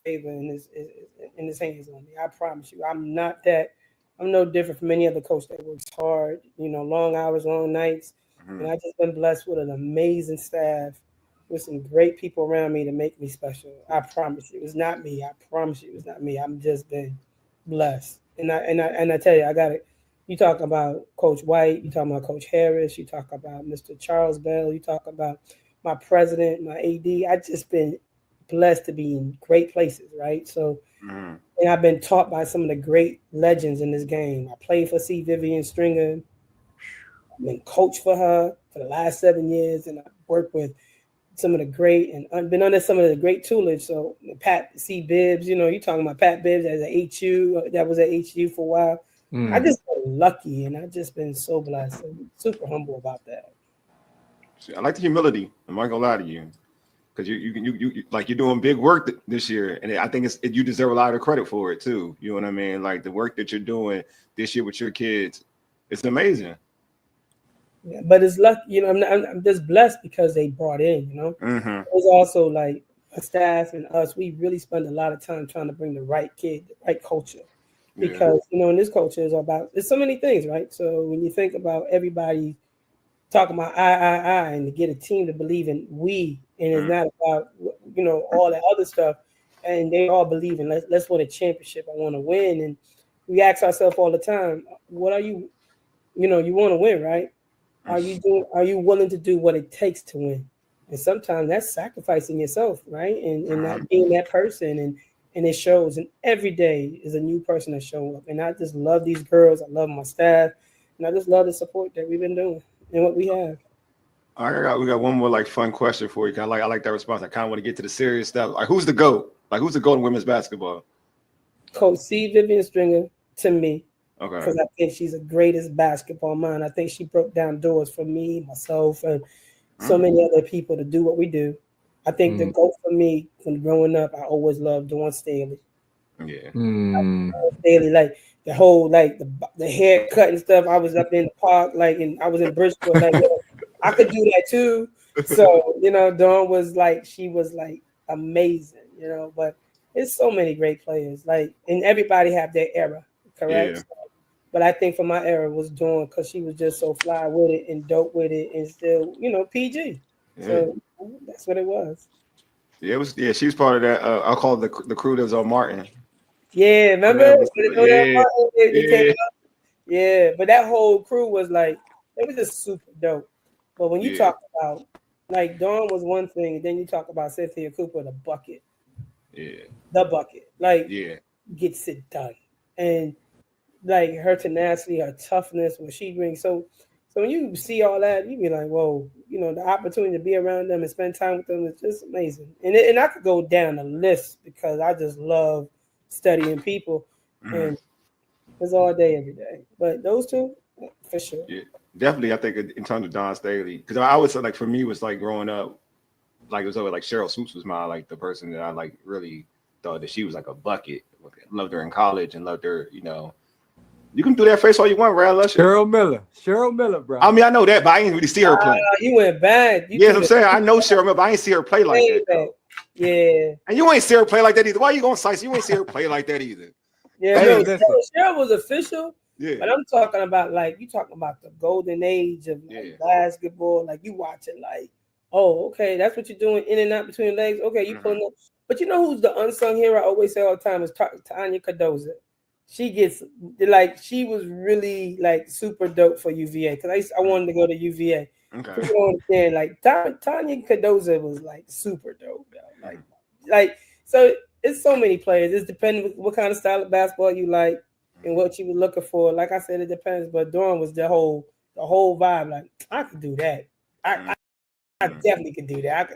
favor, and His hands on me. I promise you, I'm not that. I'm no different from any other coach that works hard. You know, long hours, long nights, and I just been blessed with an amazing staff, with some great people around me to make me special. I promise you, it's not me. I promise you, it's not me. I'm just been blessed, and I tell you, I got it. You talk about Coach White, you talk about Coach Harris, you talk about Mr. Charles Bell, you talk about my president, my AD. I just been blessed to be in great places, right? So, Mhm. and I've been taught by some of the great legends in this game. I played for C. Vivian Stringer. I've been coach for her for the last 7 years, and I've worked with some of the great and been under some of the great tutelage. So Pat C. Bibbs, you know, you talking about Pat Bibbs as a HU, that was at HU for a while. I just been lucky, and I just been so blessed. So super humble about that. I like the humility. I'm not gonna lie to you, because you like you're doing big work this year, and I think you deserve a lot of credit for it too. You know what I mean? Like the work that you're doing this year with your kids, it's amazing. Yeah, but it's luck, you know. I'm just blessed because they brought in, you know. Mm-hmm. It was also like a staff and us. We really spend a lot of time trying to bring the right kid, the right culture, because you know, in this culture is about. There's so many things, right? So when you think about everybody talking about I, and to get a team to believe in we, and it's not about you know all that other stuff, and they all believe in let's win a championship. I want to win, and we ask ourselves all the time, what are you? You know, you want to win, right? Are you willing to do what it takes to win? And sometimes that's sacrificing yourself, right? And not being that person, and it shows. And every day is a new person that show up. And I just love these girls. I love my staff, and I just love the support that we've been doing and what we have. We got one more like fun question for you. I like that response. I kind of want to get to the serious stuff. Like who's the GOAT? Like who's the GOAT in women's basketball? Coach C. Vivian Stringer to me. Okay. Because I think she's the greatest basketball mind. I think she broke down doors for me, myself, and so many other people to do what we do. I think the GOAT for me, when growing up, I always loved Dawn Staley. Yeah. Staley, like the whole like the haircut and stuff. I was up in the park, like, and I was in Bridgeport, like, yo, I could do that too. So, you know, Dawn was like, she was like amazing, you know, but it's so many great players, like, and everybody have their era, correct? Yeah. So, but I think for my era was Dawn because she was just so fly with it and dope with it and still, you know, PG. Yeah. So that's what it was. Yeah, it was. Yeah, she was part of that. I'll call it the crew that was on Martin. Yeah, remember? Yeah. They came up. Yeah, but that whole crew was like, it was just super dope. But when you talk about, like, Dawn was one thing, and then you talk about Cynthia Cooper, the bucket. Yeah. The bucket. Like, Yeah. gets it done. And, like, her tenacity, her toughness, what she brings. So when you see all that, you be like, whoa, you know, the opportunity to be around them and spend time with them is just amazing. And I could go down the list because I just love studying people. And it's all day, every day. But those two, for sure. Yeah, definitely. I think in terms of Dawn Staley, because I always like for me it was like growing up, like it was always like Cheryl Swoops was my like the person that I like really thought that she was like a bucket. Loved her in college and loved her. You know, you can do that face all you want, Rad Lusher. Cheryl Miller, bro. I mean, I know that, but I didn't really see her play. You went bad. Yes, I'm saying I know Cheryl Miller, but I ain't see her play like that. Though. Yeah, and you ain't see her play like that either. Why are you going Sice? You ain't see her play like that either. Yeah, hey, no, Cheryl was official. Yeah. But I'm talking about like you talking about the golden age of like, basketball. Like you watch it like, oh, okay, that's what you're doing in and out between legs. Okay, you pulling up. But you know who's the unsung hero? I always say all the time is Tanya Cardoza. She gets like she was really like super dope for UVA because I wanted to go to UVA. Okay. People don't understand like Tanya Cardoza was like super dope. Like so it's so many players. It's depending what kind of style of basketball you like and what you were looking for. Like I said, it depends. But Dawn was the whole vibe. Like I could do that. I definitely could do that.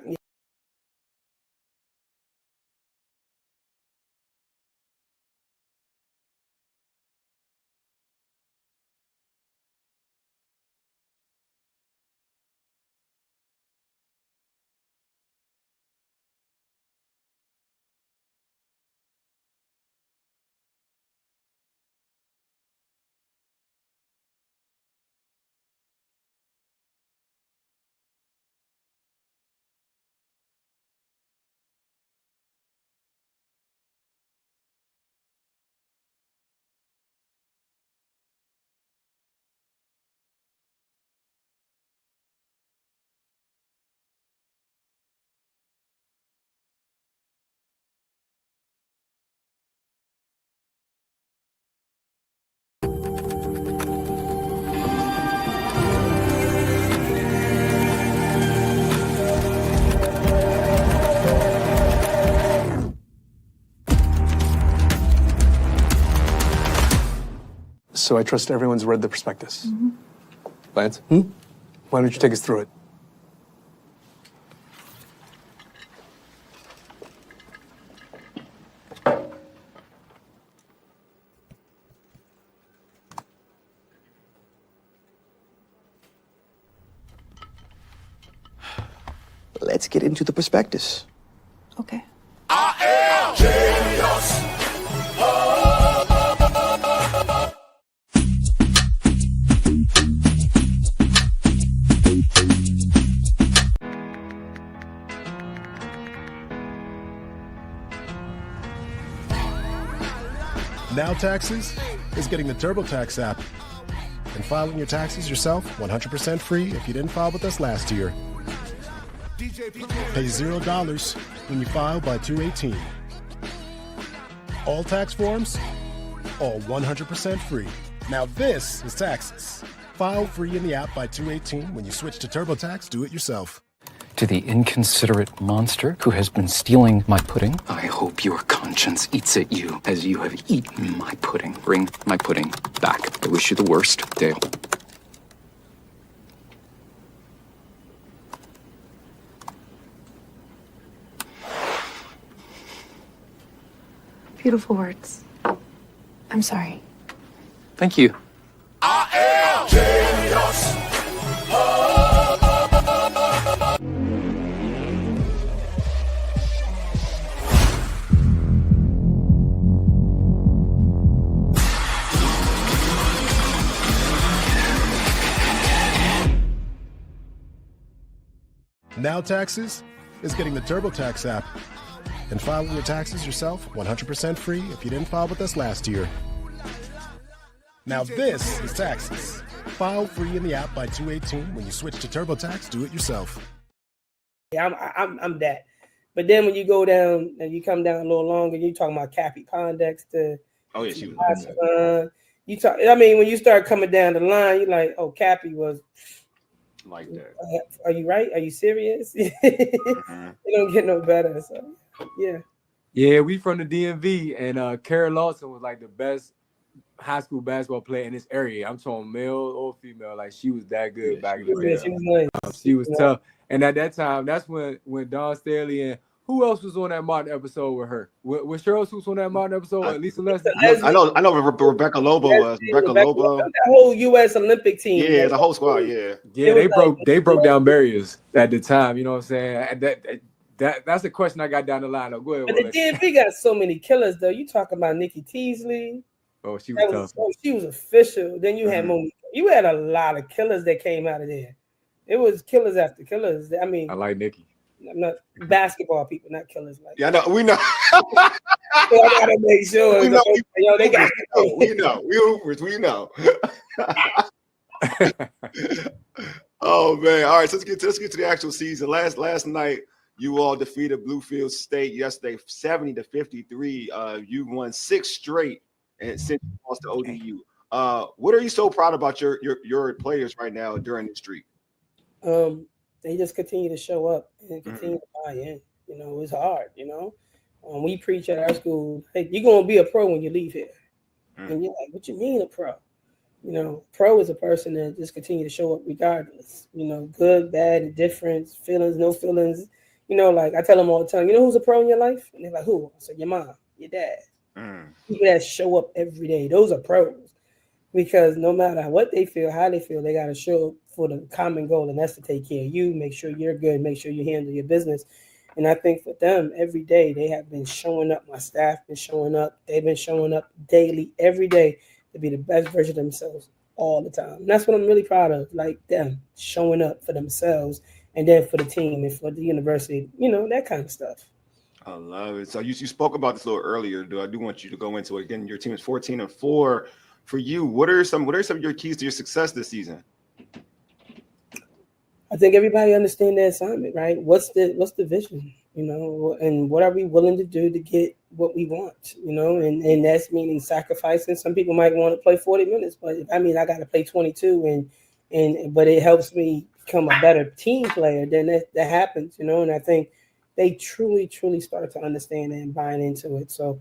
so I trust everyone's read the prospectus. Lance, why don't you take us through it? Let's get into the prospectus. Okay. Now Taxes is getting the TurboTax app and filing your taxes yourself 100% free if you didn't file with us last year. Pay $0 when you file by 2/18. All tax forms, all 100% free. Now this is taxes. File free in the app by 2/18 when you switch to TurboTax. Do it yourself. To the inconsiderate monster who has been stealing my pudding, I hope your conscience eats at you as you have eaten my pudding. Bring my pudding back. I wish you the worst, Dale. Beautiful words. I'm sorry. Thank you. Now Taxes is getting the TurboTax app and filing your taxes yourself 100% free if you didn't file with us last year. Now this is taxes. File free in the app by 2/18 when you switch to TurboTax. Do it yourself. Yeah, I'm that. But then when you go down and you come down a little longer, you talking about Cappy Pondexter. Oh yeah, she was. You talk. I mean, when you start coming down the line, you're like, oh, Cappy was like that. Are you right? Are you serious? It don't get no better. So yeah. Yeah, we from the DMV, and Kara Lawson was like the best high school basketball player in this area. I'm talking male or female. Like she was that good back in the day. She was nice. She was tough. And at that time, that's when Don Staley and who else was on that Martin episode with her? Was Cheryl Swoops on that Martin episode? Lisa Leslie? I know Rebecca Lobo was. Rebecca Lobo. That whole U.S. Olympic team. Yeah, the whole squad. Yeah. Yeah, they broke down barriers at the time. You know what I'm saying? That's a question I got down the line. Go ahead. But the DMV got so many killers though. You talking about Nikki Teasley? Oh, she was tough. She was official. Then you had Monique. You had a lot of killers that came out of there. It was killers after killers. I mean, I like Nikki. I'm not basketball people, not killers. Like yeah, no, we know. So I gotta make sure. We know. They got. We know. We Hoopers. We know. Oh man! All right, so let's get to the actual season. Last night, you all defeated Bluefield State yesterday, 70-53. You won 6 straight, and since you lost to ODU. What are you so proud about your players right now during this streak? They just continue to show up and continue to buy in. You know, it's hard. You know, we preach at our school, hey, you're gonna be a pro when you leave here, and you're like, what you mean a pro? You know, pro is a person that just continue to show up regardless. You know, good, bad, indifference, feelings, no feelings. You know, like I tell them all the time, you know who's a pro in your life? And they're like, who? I said, your mom, your dad. People that show up every day. Those are pros. Because no matter what they feel, how they feel, they got to show up for the common goal, and that's to take care of you, make sure you're good, make sure you handle your business. And I think for them, every day, they have been showing up. My staff been showing up. They've been showing up daily, every day, to be the best version of themselves all the time. And that's what I'm really proud of, like them showing up for themselves and then for the team and for the university, you know, that kind of stuff. I love it. So you spoke about this a little earlier. I do want you to go into it again. Your team is 14-4. For you, what are some of your keys to your success this season? I think everybody understands their assignment, right? What's the vision, you know, and what are we willing to do to get what we want, you know, and that's meaning sacrificing. Some people might want to play 40 minutes, but I mean, I got to play 22 but it helps me become a better team player, then that happens, you know, and I think they truly start to understand it and buying into it. So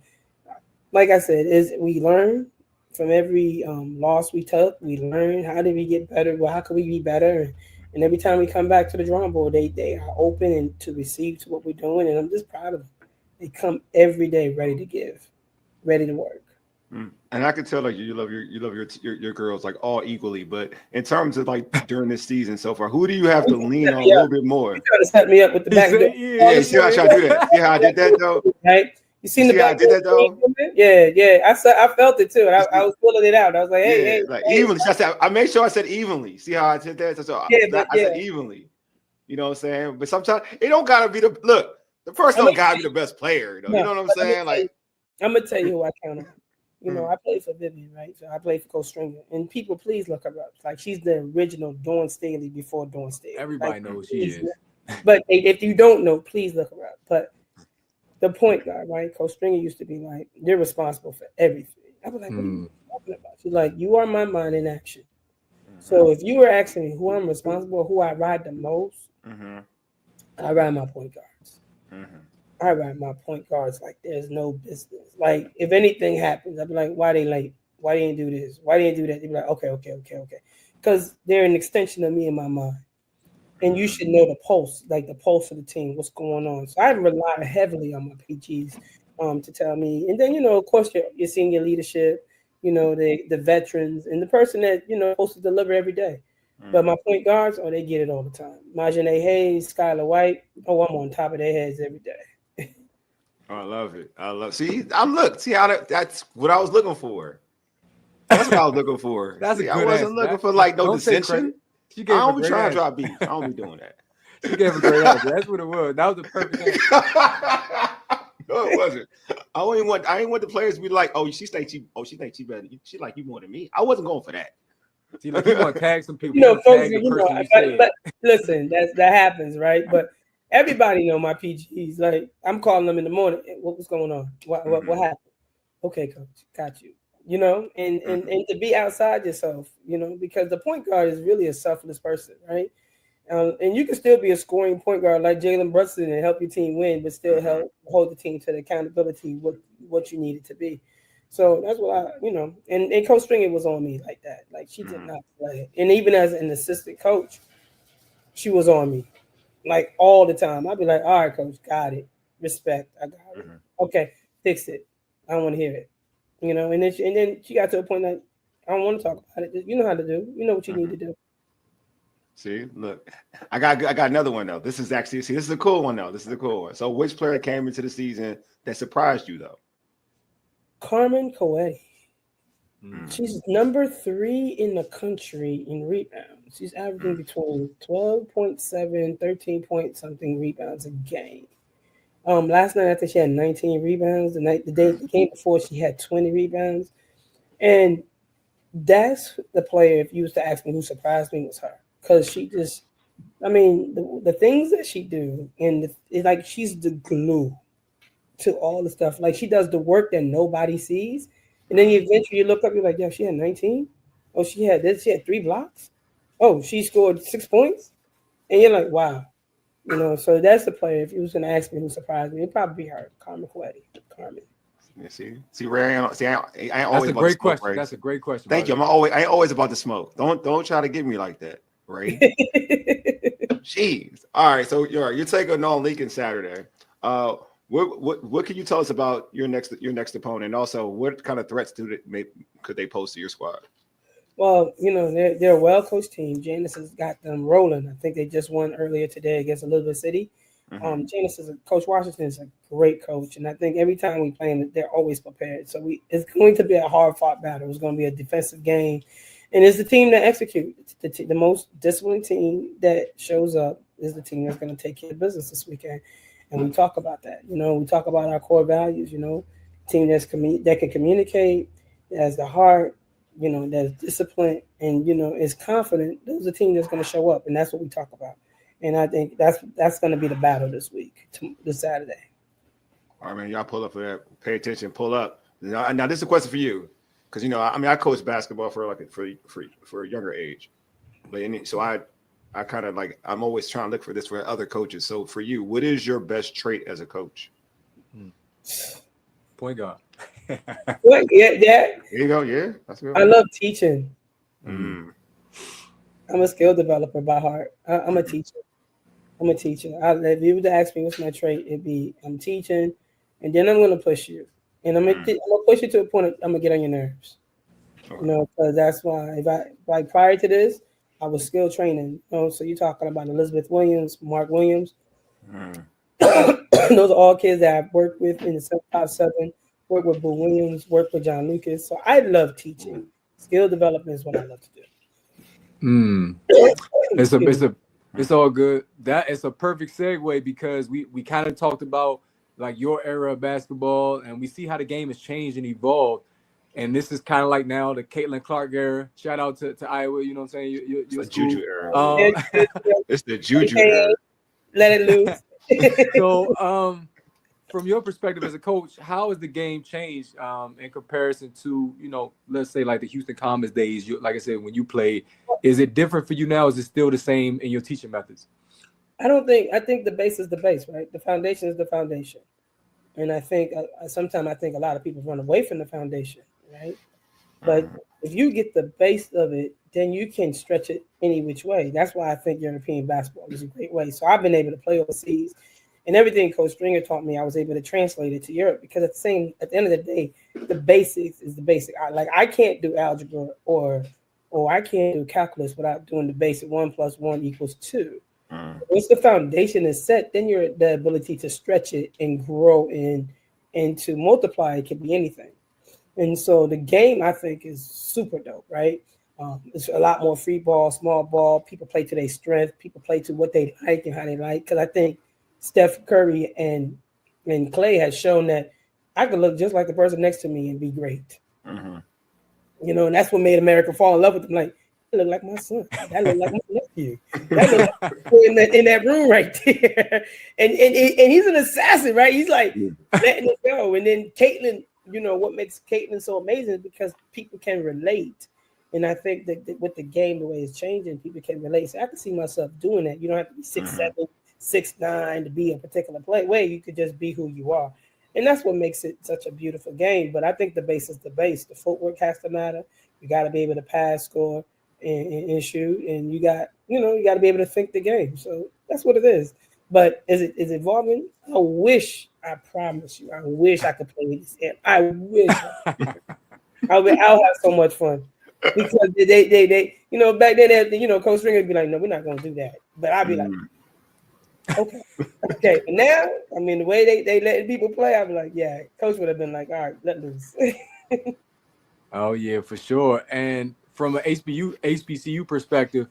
like I said, we learn from every loss we took, we learned how did we get better. Well, how could we be better? And every time we come back to the drawing board, they are open and to receive to what we're doing, and I'm just proud of them. They come every day ready to give, ready to work. And I can tell like you love your girls like all equally, but in terms of like during this season so far, who do you have to lean on a little bit more? You trying to set me up with the back door. Yeah, see how I tried to do that. See how I did that though? Right? You seen the back how I did that though? Yeah. I felt it too. I was pulling it out. I was like, hey, like evenly. I made sure I said evenly. See how I did that? So I said evenly. You know what I'm saying? But sometimes it don't gotta be the look. The person don't gotta be the best player. Though. You know what I'm saying? Like I'm gonna tell you who I count on. You know, I played for Vivian, right? So I played for Coach Stringer. And people, please look her up. Like, she's the original Dawn Staley before Dawn Staley. Everybody knows she is. But if you don't know, please look her up. But the point guard, right? Coach Stringer used to be like, you're responsible for everything. I was like, what are you talking about? She's like, you are my mind in action. So if you were asking me who I'm responsible, who I ride the most, I ride my point guards. I ride my point guards like there's no business. Like if anything happens, I'd be like, why they late? Why they didn't do this? Why they didn't do that? They'd be like, okay. Because they're an extension of me in my mind. And you should know the pulse, like the pulse of the team, what's going on. So I rely heavily on my PGs to tell me. And then, of course, your senior leadership, the veterans and the person that, supposed to deliver every day. But my point guards, they get it all the time. Majane Hayes, Skylar White, I'm on top of their heads every day. I love it. See how that's what I was looking for. That's what I was looking for. I wasn't looking for like no dissension. I don't be trying to drop beef. I don't be doing that. She gave a great answer. That's what it was. That was the perfect answer. No, it wasn't. I didn't want the players to be like, she thinks she better. She like you more than me. I wasn't going for that. See, like you want to tag some people. But listen, that happens, right? But everybody know my PGs. Like I'm calling them in the morning. What's going on? What happened? Okay, coach, got you. And to be outside yourself, because the point guard is really a selfless person, right? And you can still be a scoring point guard like Jalen Brunson and help your team win, but still help hold the team to the accountability what you need it to be. So that's what and Coach Stringer was on me like that. Like she did not play. And even as an assistant coach, she was on me like all the time. I'd be like, all right, coach, got it. Respect. I got it. Okay, fix it. I don't want to hear it. And then she got to a point that I don't want to talk about it. You know how to do. You know what you need to do. See, look, I got another one though. This is a cool one though. This is a cool one. So which player came into the season that surprised you though? Carmen Coetti. She's number 3 in the country in rebounds. She's averaging between 12.7, 13 point something rebounds a game. Last night I think she had 19 rebounds. The game before she had 20 rebounds. And that's the player, if you was to ask me who surprised me, was her. Because she just, the things that she do, and it's like she's the glue to all the stuff. Like she does the work that nobody sees. And then eventually you look up, you're like, yeah, she had 19. Oh, she had 3 blocks. Oh, she scored 6 points. And you're like, wow. So that's the player. If you was going to ask me who surprised me, it'd probably be her, Carmen Coetti. Carmen. See, Ray, I ain't always That's a great question. Ray. That's a great question. Thank you. I ain't always about the smoke. Don't try to get me like that, Ray. Jeez. All right. So you're taking on Lincoln Saturday. What can you tell us about your next opponent? And also, what kind of threats could they pose to your squad? Well, they're a well-coached team. Janice has got them rolling. I think they just won earlier today against Elizabeth City. Janice Coach Washington is a great coach, and I think every time we play them, they're always prepared. So it's going to be a hard-fought battle. It's going to be a defensive game, and it's the team that executes. The most disciplined team that shows up is the team that's going to take care of business this weekend. And we talk about that. We talk about our core values. Team that can communicate, that has the heart, that's disciplined, and is confident. Those are the team that's going to show up, and that's what we talk about. And I think that's going to be the battle this week, this Saturday. All right, man. Y'all pull up for that. Pay attention. Pull up. Now this is a question for you, because I coach basketball for a younger age, but so I kind of I'm always trying to look for this for other coaches. So for you, what is your best trait as a coach? Point guard. What? Yeah. There you go. Yeah, that's good. I love teaching. Mm. I'm a skill developer by heart. I'm a teacher. If you were to ask me what's my trait, it'd be I'm teaching, and then I'm going to push you, and I'm gonna push you to a point I'm gonna get on your nerves. You know, because that's why if I like prior to this, I was skill training. You know, so you're talking about Elizabeth Williams, Mark Williams. Those are all kids that I've worked with in the 757. Worked with Boo Williams, worked with John Lucas. So I love teaching. Skill development is what I love to do. It's all good. That is a perfect segue because we kind of talked about like your era of basketball, and we see how the game has changed and evolved. And this is kind of like now the Caitlin Clark era. Shout out to Iowa. You know what I'm saying? It's the Juju era. It's the Juju era. Let it loose. So, from your perspective as a coach, how has the game changed in comparison to, let's say like the Houston Comets days? Like I said, when you played, is it different for you now? Is it still the same in your teaching methods? I think the base is the base, right? The foundation is the foundation. And I think sometimes a lot of people run away from the foundation, right? But if you get the base of it, then you can stretch it any which way. That's why I think European basketball is a great way. So I've been able to play overseas, and everything Coach Stringer taught me, I was able to translate it to Europe because at the end of the day, the basics is the basic. I can't do algebra or I can't do calculus without doing the basic 1 + 1 = 2. Once the foundation is set, then you're the ability to stretch it and grow and to multiply. It can be anything. And so the game, I think, is super dope, right? It's a lot more free ball, small ball. People play to their strength. People play to what they like and how they like. Because I think Steph Curry and Clay has shown that I could look just like the person next to me and be great. You know, and that's what made America fall in love with them. Like, that look like my son. That look like my nephew. That look like in that room right there. And he's an assassin, right? He's like letting it go. And then Caitlin, what makes Caitlin so amazing is because people can relate. And I think that with the game, the way it's changing, people can relate. So I can see myself doing that. You don't have to be 6'7", 6'9" to be a particular way. You could just be who you are. And that's what makes it such a beautiful game. But I think the base is the base. The footwork has to matter. You got to be able to pass, score, and shoot. And you got to be able to think the game. So that's what it is. But is it evolving? I promise you, I wish I could play with this app. I wish. I'll have so much fun. Because they back then, Coach Stringer would be like, no, we're not going to do that. But I'd be like, okay. But now, I mean, the way they let people play, I'd be like, yeah, Coach would have been like, all right, let loose. Oh, yeah, for sure. And from an HBCU perspective,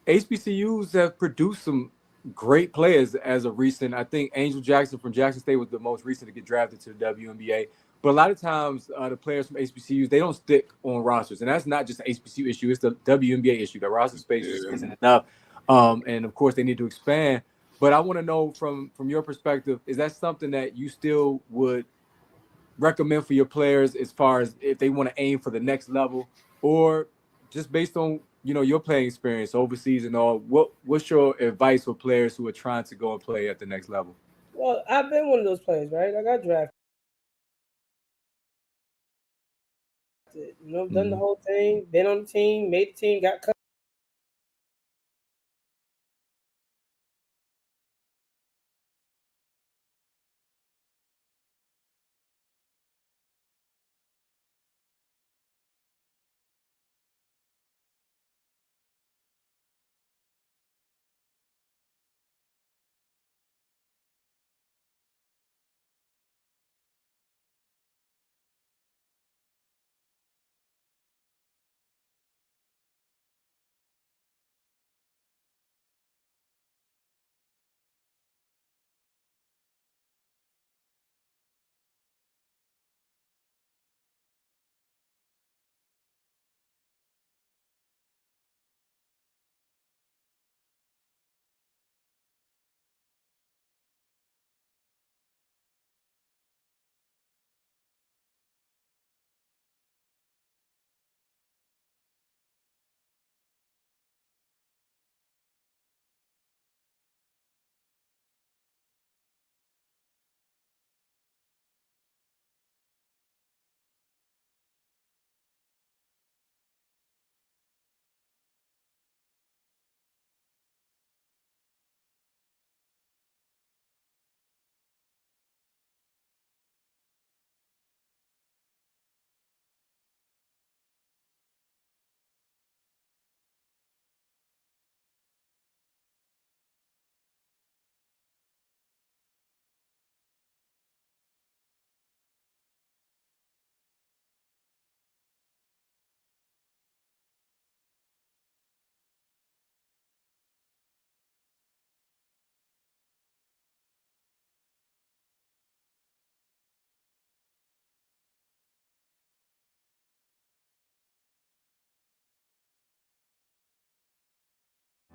HBCUs have produced some great players as of recent. I think Angel Jackson from Jackson State was the most recent to get drafted to the WNBA. But a lot of times, the players from HBCUs, they don't stick on rosters. And that's not just an HBCU issue. It's the WNBA issue. The roster space just isn't enough. And, of course, they need to expand. But I want to know from your perspective, is that something that you still would recommend for your players as far as if they want to aim for the next level? Or just based on, your playing experience overseas and all, what's your advice for players who are trying to go and play at the next level? Well, I've been one of those players, right? I got drafted. Done the whole thing, been on the team, made the team, got cut.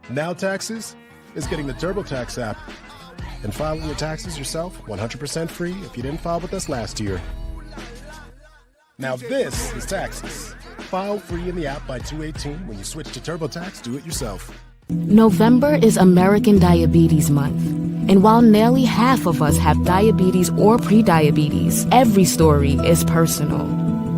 Now taxes is getting the TurboTax app and filing your taxes yourself 100% free if you didn't file with us last year. Now this is taxes. File free in the app by 2/18 when you switch to TurboTax Do It Yourself. November is American Diabetes Month. And while nearly half of us have diabetes or prediabetes, every story is personal.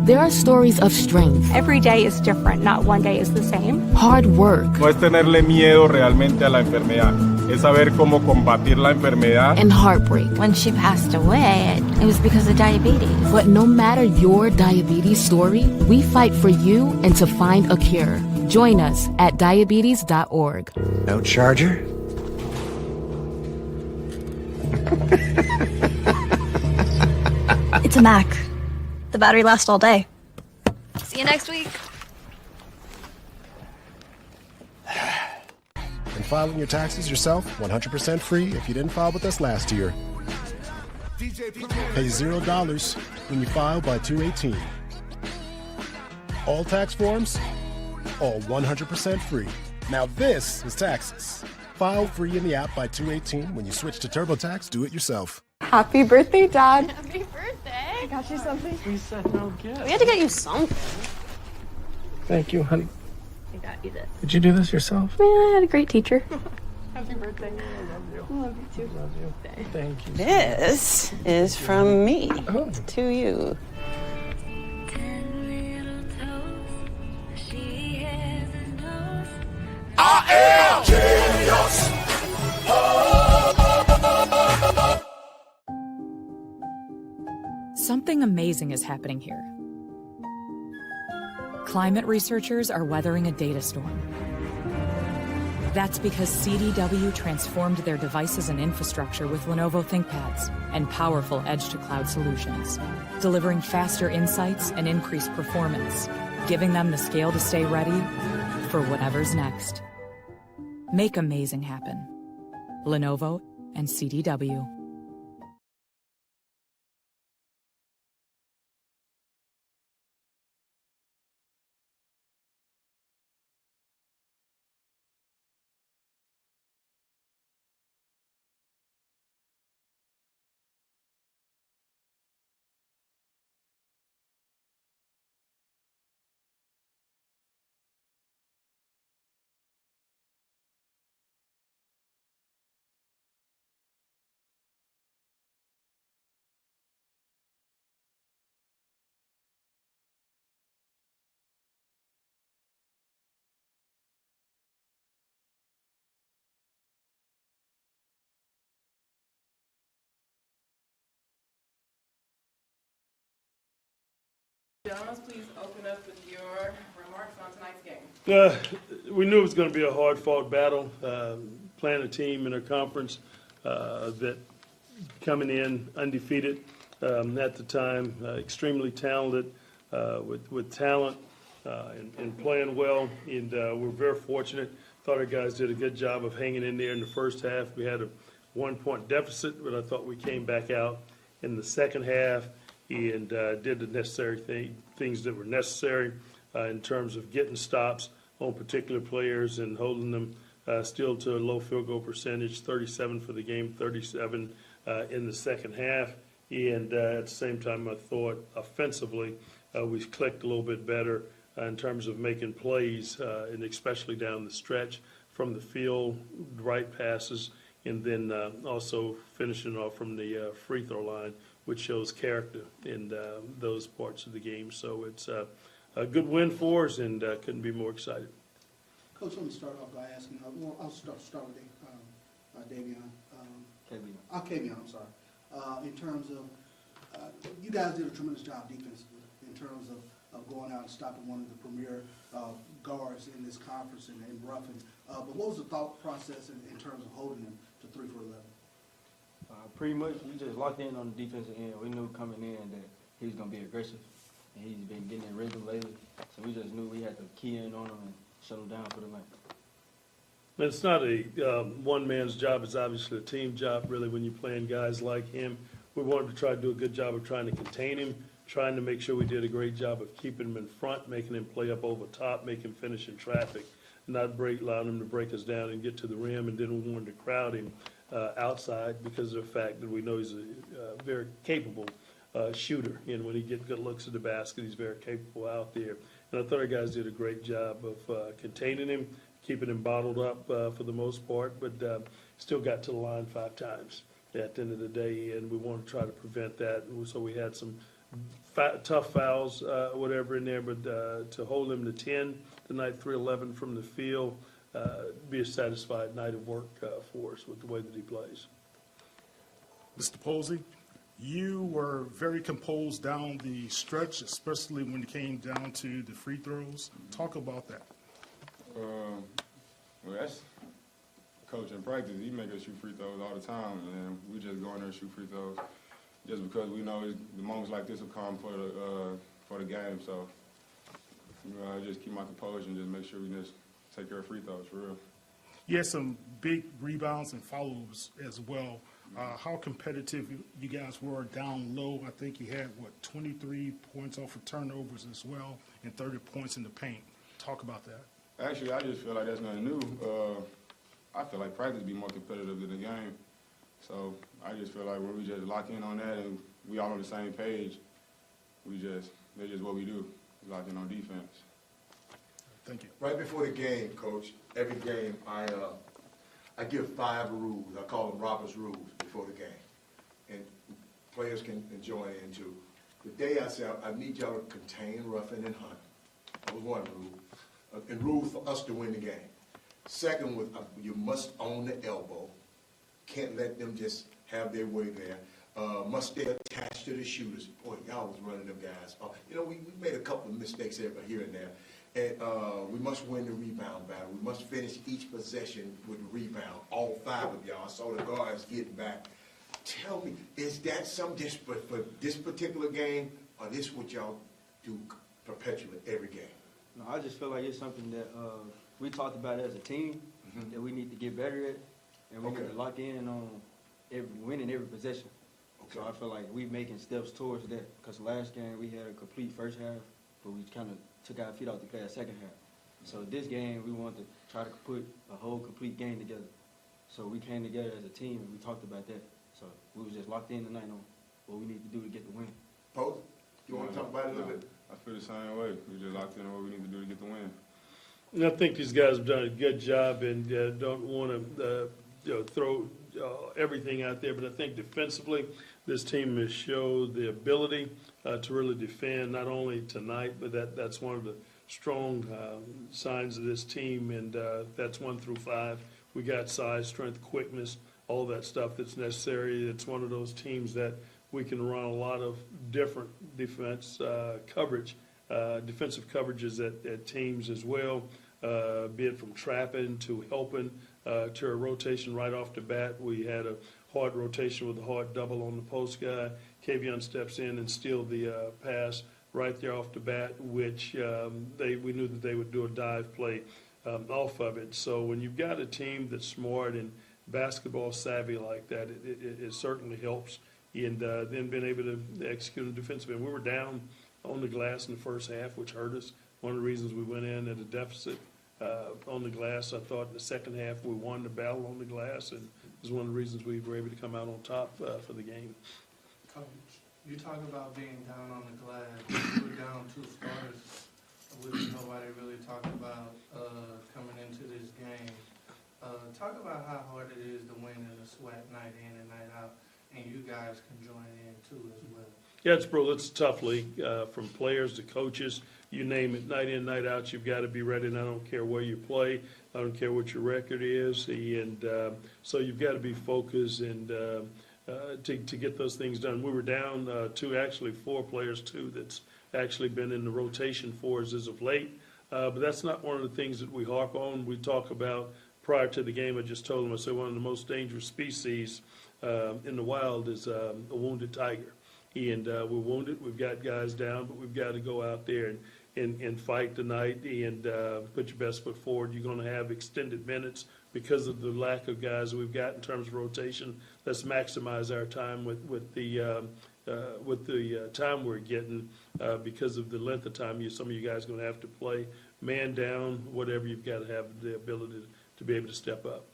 There are stories of strength. Every day is different, not one day is the same. Hard work. No es tenerle miedo realmente a la enfermedad, es saber cómo combatir la enfermedad. And heartbreak. When she passed away, it was because of diabetes. But no matter your diabetes story, we fight for you and to find a cure. Join us at diabetes.org. No charger? It's a Mac. The battery lasts all day. See you next week. And filing your taxes yourself 100% free if you didn't file with us last year. Pay $0 when you file by 2/18. All tax forms, all 100% free. Now this is taxes. File free in the app by 2/18 when you switch to TurboTax Do It Yourself. Happy birthday, Dad. Happy birthday. I got you something. We said no gift. We had to get you something. Thank you, honey. I got you this. Did you do this yourself? Yeah, I had a great teacher. Happy birthday. I love you. I love you too. Love you. Thank you. This is from me to you. I am genius. Something amazing is happening here. Climate researchers are weathering a data storm. That's because CDW transformed their devices and infrastructure with Lenovo ThinkPads and powerful edge-to-cloud solutions, delivering faster insights and increased performance, giving them the scale to stay ready for whatever's next. Make amazing happen. Lenovo and CDW. Jonas, please open up with your remarks on tonight's game. We knew it was going to be a hard-fought battle, playing a team in a conference that coming in undefeated at the time, extremely talented, with talent and playing well, and we're very fortunate. Thought our guys did a good job of hanging in there in the first half. We had a 1-point deficit, but I thought we came back out in the second half and did the necessary things that were necessary in terms of getting stops on particular players and holding them still to a low field goal percentage, 37 for the game, 37 in the second half. And at the same time, I thought offensively we clicked a little bit better in terms of making plays, and especially down the stretch from the field, right passes, and then also finishing off from the free throw line, which shows character in those parts of the game. So it's a good win for us, and couldn't be more excited. Coach, let me start off by asking, I'll start with Davion. Kavion, I'm sorry. In terms of, you guys did a tremendous job defensively in terms of going out and stopping one of the premier guards in this conference in Ruffin. But what was the thought process in terms of holding him to 3 for 11? Pretty much, we just locked in on the defensive end. We knew coming in that he was going to be aggressive, and he's been getting in rhythm lately. So we just knew we had to key in on him and shut him down for the night. It's not a one man's job. It's obviously a team job, really, when you're playing guys like him. We wanted to try to do a good job of trying to contain him, trying to make sure we did a great job of keeping him in front, making him play up over top, making him finish in traffic. not allowing him to break us down and get to the rim, and then we wanted to crowd him outside because of the fact that we know he's a very capable shooter, and when he gets good looks at the basket, he's very capable out there. And I thought our guys did a great job of containing him, keeping him bottled up for the most part, but still got to the line 5 times at the end of the day, and we want to try to prevent that. And so we had some tough fouls, whatever in there, but to hold him to 10 tonight, 3-11 from the field, be a satisfied night of work for us with the way that he plays. Mr. Posey, you were very composed down the stretch, especially when it came down to the free throws. Talk about that. Well, that's coach in practice. He make us shoot free throws all the time, and we just go in there and shoot free throws just because we know the moments like this will come for the game. So I just keep my composure and just make sure we just take care of free throws for real. You had some big rebounds and follows as well. How competitive you guys were down low. I think you had, 23 points off of turnovers as well and 30 points in the paint. Talk about that. Actually, I just feel like that's nothing new. I feel like practice be more competitive than the game. So I just feel like when we just lock in on that and we all on the same page, that's just what we do, lock in on defense. Thank you. Right before the game, Coach, every game I give 5 rules. I call them Robert's rules before the game. And players can join in too. The day I said, I need y'all to contain Ruffin and Hunt. That was one rule. And rule for us to win the game. Second was you must own the elbow. Can't let them just have their way there. Must stay attached to the shooters. Boy, y'all was running them guys. We made a couple of mistakes here and there. And we must win the rebound battle. We must finish each possession with a rebound. All 5 of y'all. I saw the guards getting back. Tell me, is that something just for this particular game, or this what y'all do perpetually every game? No, I just feel like it's something that we talked about as a team that we need to get better at, and we need to lock in on winning every possession. Okay. So I feel like we're making steps towards that, because last game we had a complete first half, but we kind of took our feet off the gas second half. So this game, we want to try to put a whole complete game together. So we came together as a team, and we talked about that. So we was just locked in tonight on what we need to do to get the win. Post, you want to talk about it a little bit? I feel the same way. We just locked in on what we need to do to get the win. And I think these guys have done a good job and don't want to throw everything out there, but I think defensively this team has showed the ability to really defend, not only tonight, but that's one of the strong signs of this team, and that's 1 through 5. We got size, strength, quickness, all that stuff that's necessary. It's one of those teams that we can run a lot of different defensive coverages at teams as well, be it from trapping to helping to a rotation right off the bat. We had a hard rotation with a hard double on the post guy. Kavion steps in and steal the pass right there off the bat, which we knew that they would do a dive play off of it. So when you've got a team that's smart and basketball savvy like that, it certainly helps. And then being able to execute a defensive end. We were down on the glass in the first half, which hurt us. One of the reasons we went in at a deficit on the glass. I thought in the second half we won the battle on the glass, and it was one of the reasons we were able to come out on top for the game. Coach, you talk about being down on the glass. You were down 2 starters, which nobody really talked about coming into this game. Talk about how hard it is to win in the sweat night in and night out, and you guys can join in too as well. Yeah, it's a tough league from players to coaches. You name it, night in, night out, you've got to be ready, and I don't care where you play. I don't care what your record is. And so you've got to be focused and to get those things done. We were down 4 players, too, that's actually been in the rotation for us as of late. But that's not one of the things that we harp on. We talk about prior to the game. I just told them, I said one of the most dangerous species in the wild is a wounded tiger. And we're wounded. We've got guys down, but we've got to go out there and fight tonight and put your best foot forward. You're going to have extended minutes because of the lack of guys we've got in terms of rotation. Let's maximize our time with the time we're getting because of the length of time some of you guys are going to have to play. man down, whatever, you've got to have the ability to be able to step up.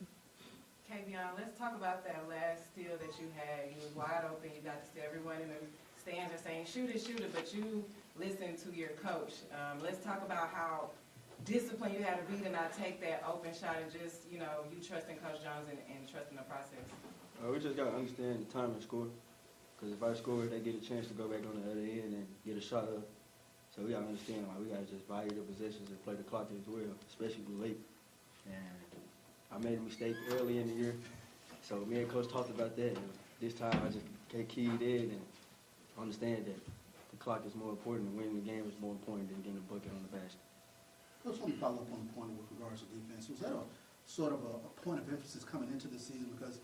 Kavion, let's talk about that last steal that you had. You was wide open. You got to see everyone in the stands are saying, shoot it, but you listened to your coach. Let's talk about how disciplined you had to be to not take that open shot and just, you trusting Coach Jones and trusting the process. We just got to understand the time and score. Because if I score, they get a chance to go back on the other end and get a shot up. So we got to understand why we got to just value the possessions and play the clock as well, especially late. And I made a mistake early in the year, so me and Coach talked about that. And this time I just keyed in and understand that the clock is more important and winning the game is more important than getting a bucket on the basket. Coach, let me follow up on the point with regards to defense. Was that a sort of a point of emphasis coming into the season? Because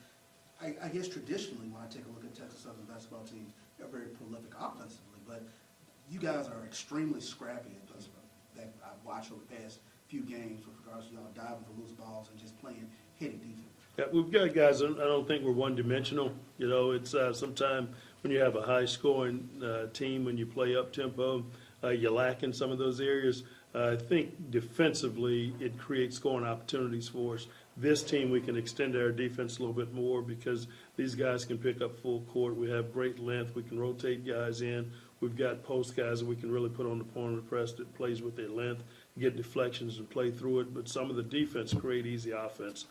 I guess traditionally when I take a look at Texas Southern basketball team, they're very prolific offensively, but you guys are extremely scrappy at this that I've watched over the past few games with regards to y'all diving for loose balls and just playing heady defense. Yeah, we've got guys, I don't think we're one-dimensional. It's sometimes when you have a high-scoring team, when you play up-tempo, you lack in some of those areas. I think defensively it creates scoring opportunities for us. This team, we can extend our defense a little bit more because these guys can pick up full court. We have great length. We can rotate guys in. We've got post guys that we can really put on the point of the press that plays with their length, get deflections and play through it. But some of the defense create easy offense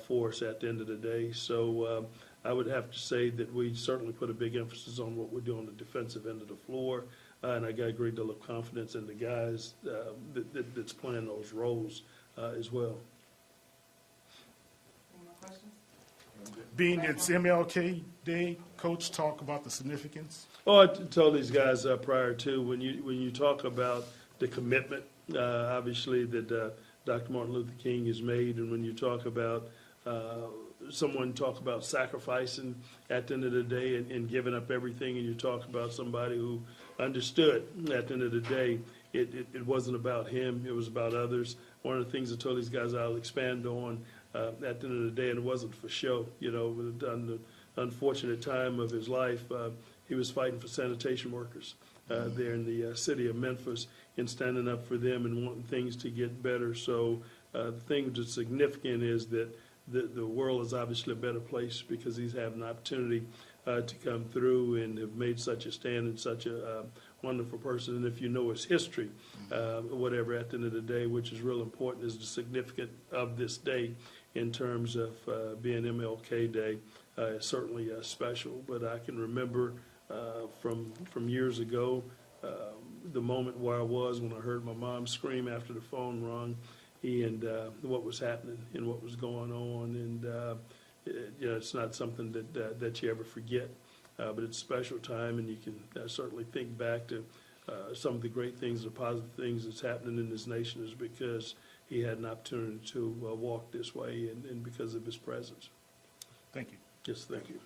for us at the end of the day. So I would have to say that we certainly put a big emphasis on what we're doing on the defensive end of the floor. And I got a great deal of confidence in the guys that's playing those roles as well. Any more questions? Being it's MLK Day, Coach, talk about the significance. Oh, I told these guys prior to when you talk about the commitment, obviously that Dr. Martin Luther King has made, and when you talk about someone talk about sacrificing at the end of the day and giving up everything, and you talk about somebody who understood at the end of the day, it wasn't about him, it was about others. One of the things I told these guys I'll expand on at the end of the day, and it wasn't for show, on the unfortunate time of his life, he was fighting for sanitation workers there in the city of Memphis and standing up for them and wanting things to get better. So the thing that's significant is that the world is obviously a better place because he's had an opportunity to come through and have made such a stand and such a wonderful person. And if you know his history, whatever, at the end of the day, which is real important, is the significance of this day in terms of being MLK Day. It's certainly special, but I can remember from years ago the moment where I was when I heard my mom scream after the phone rung and what was happening and what was going on. And it's not something that you ever forget, but it's a special time, and you can certainly think back to some of the great things, the positive things that's happening in this nation is because he had an opportunity to walk this way and because of his presence. Thank you. Yes, thank you.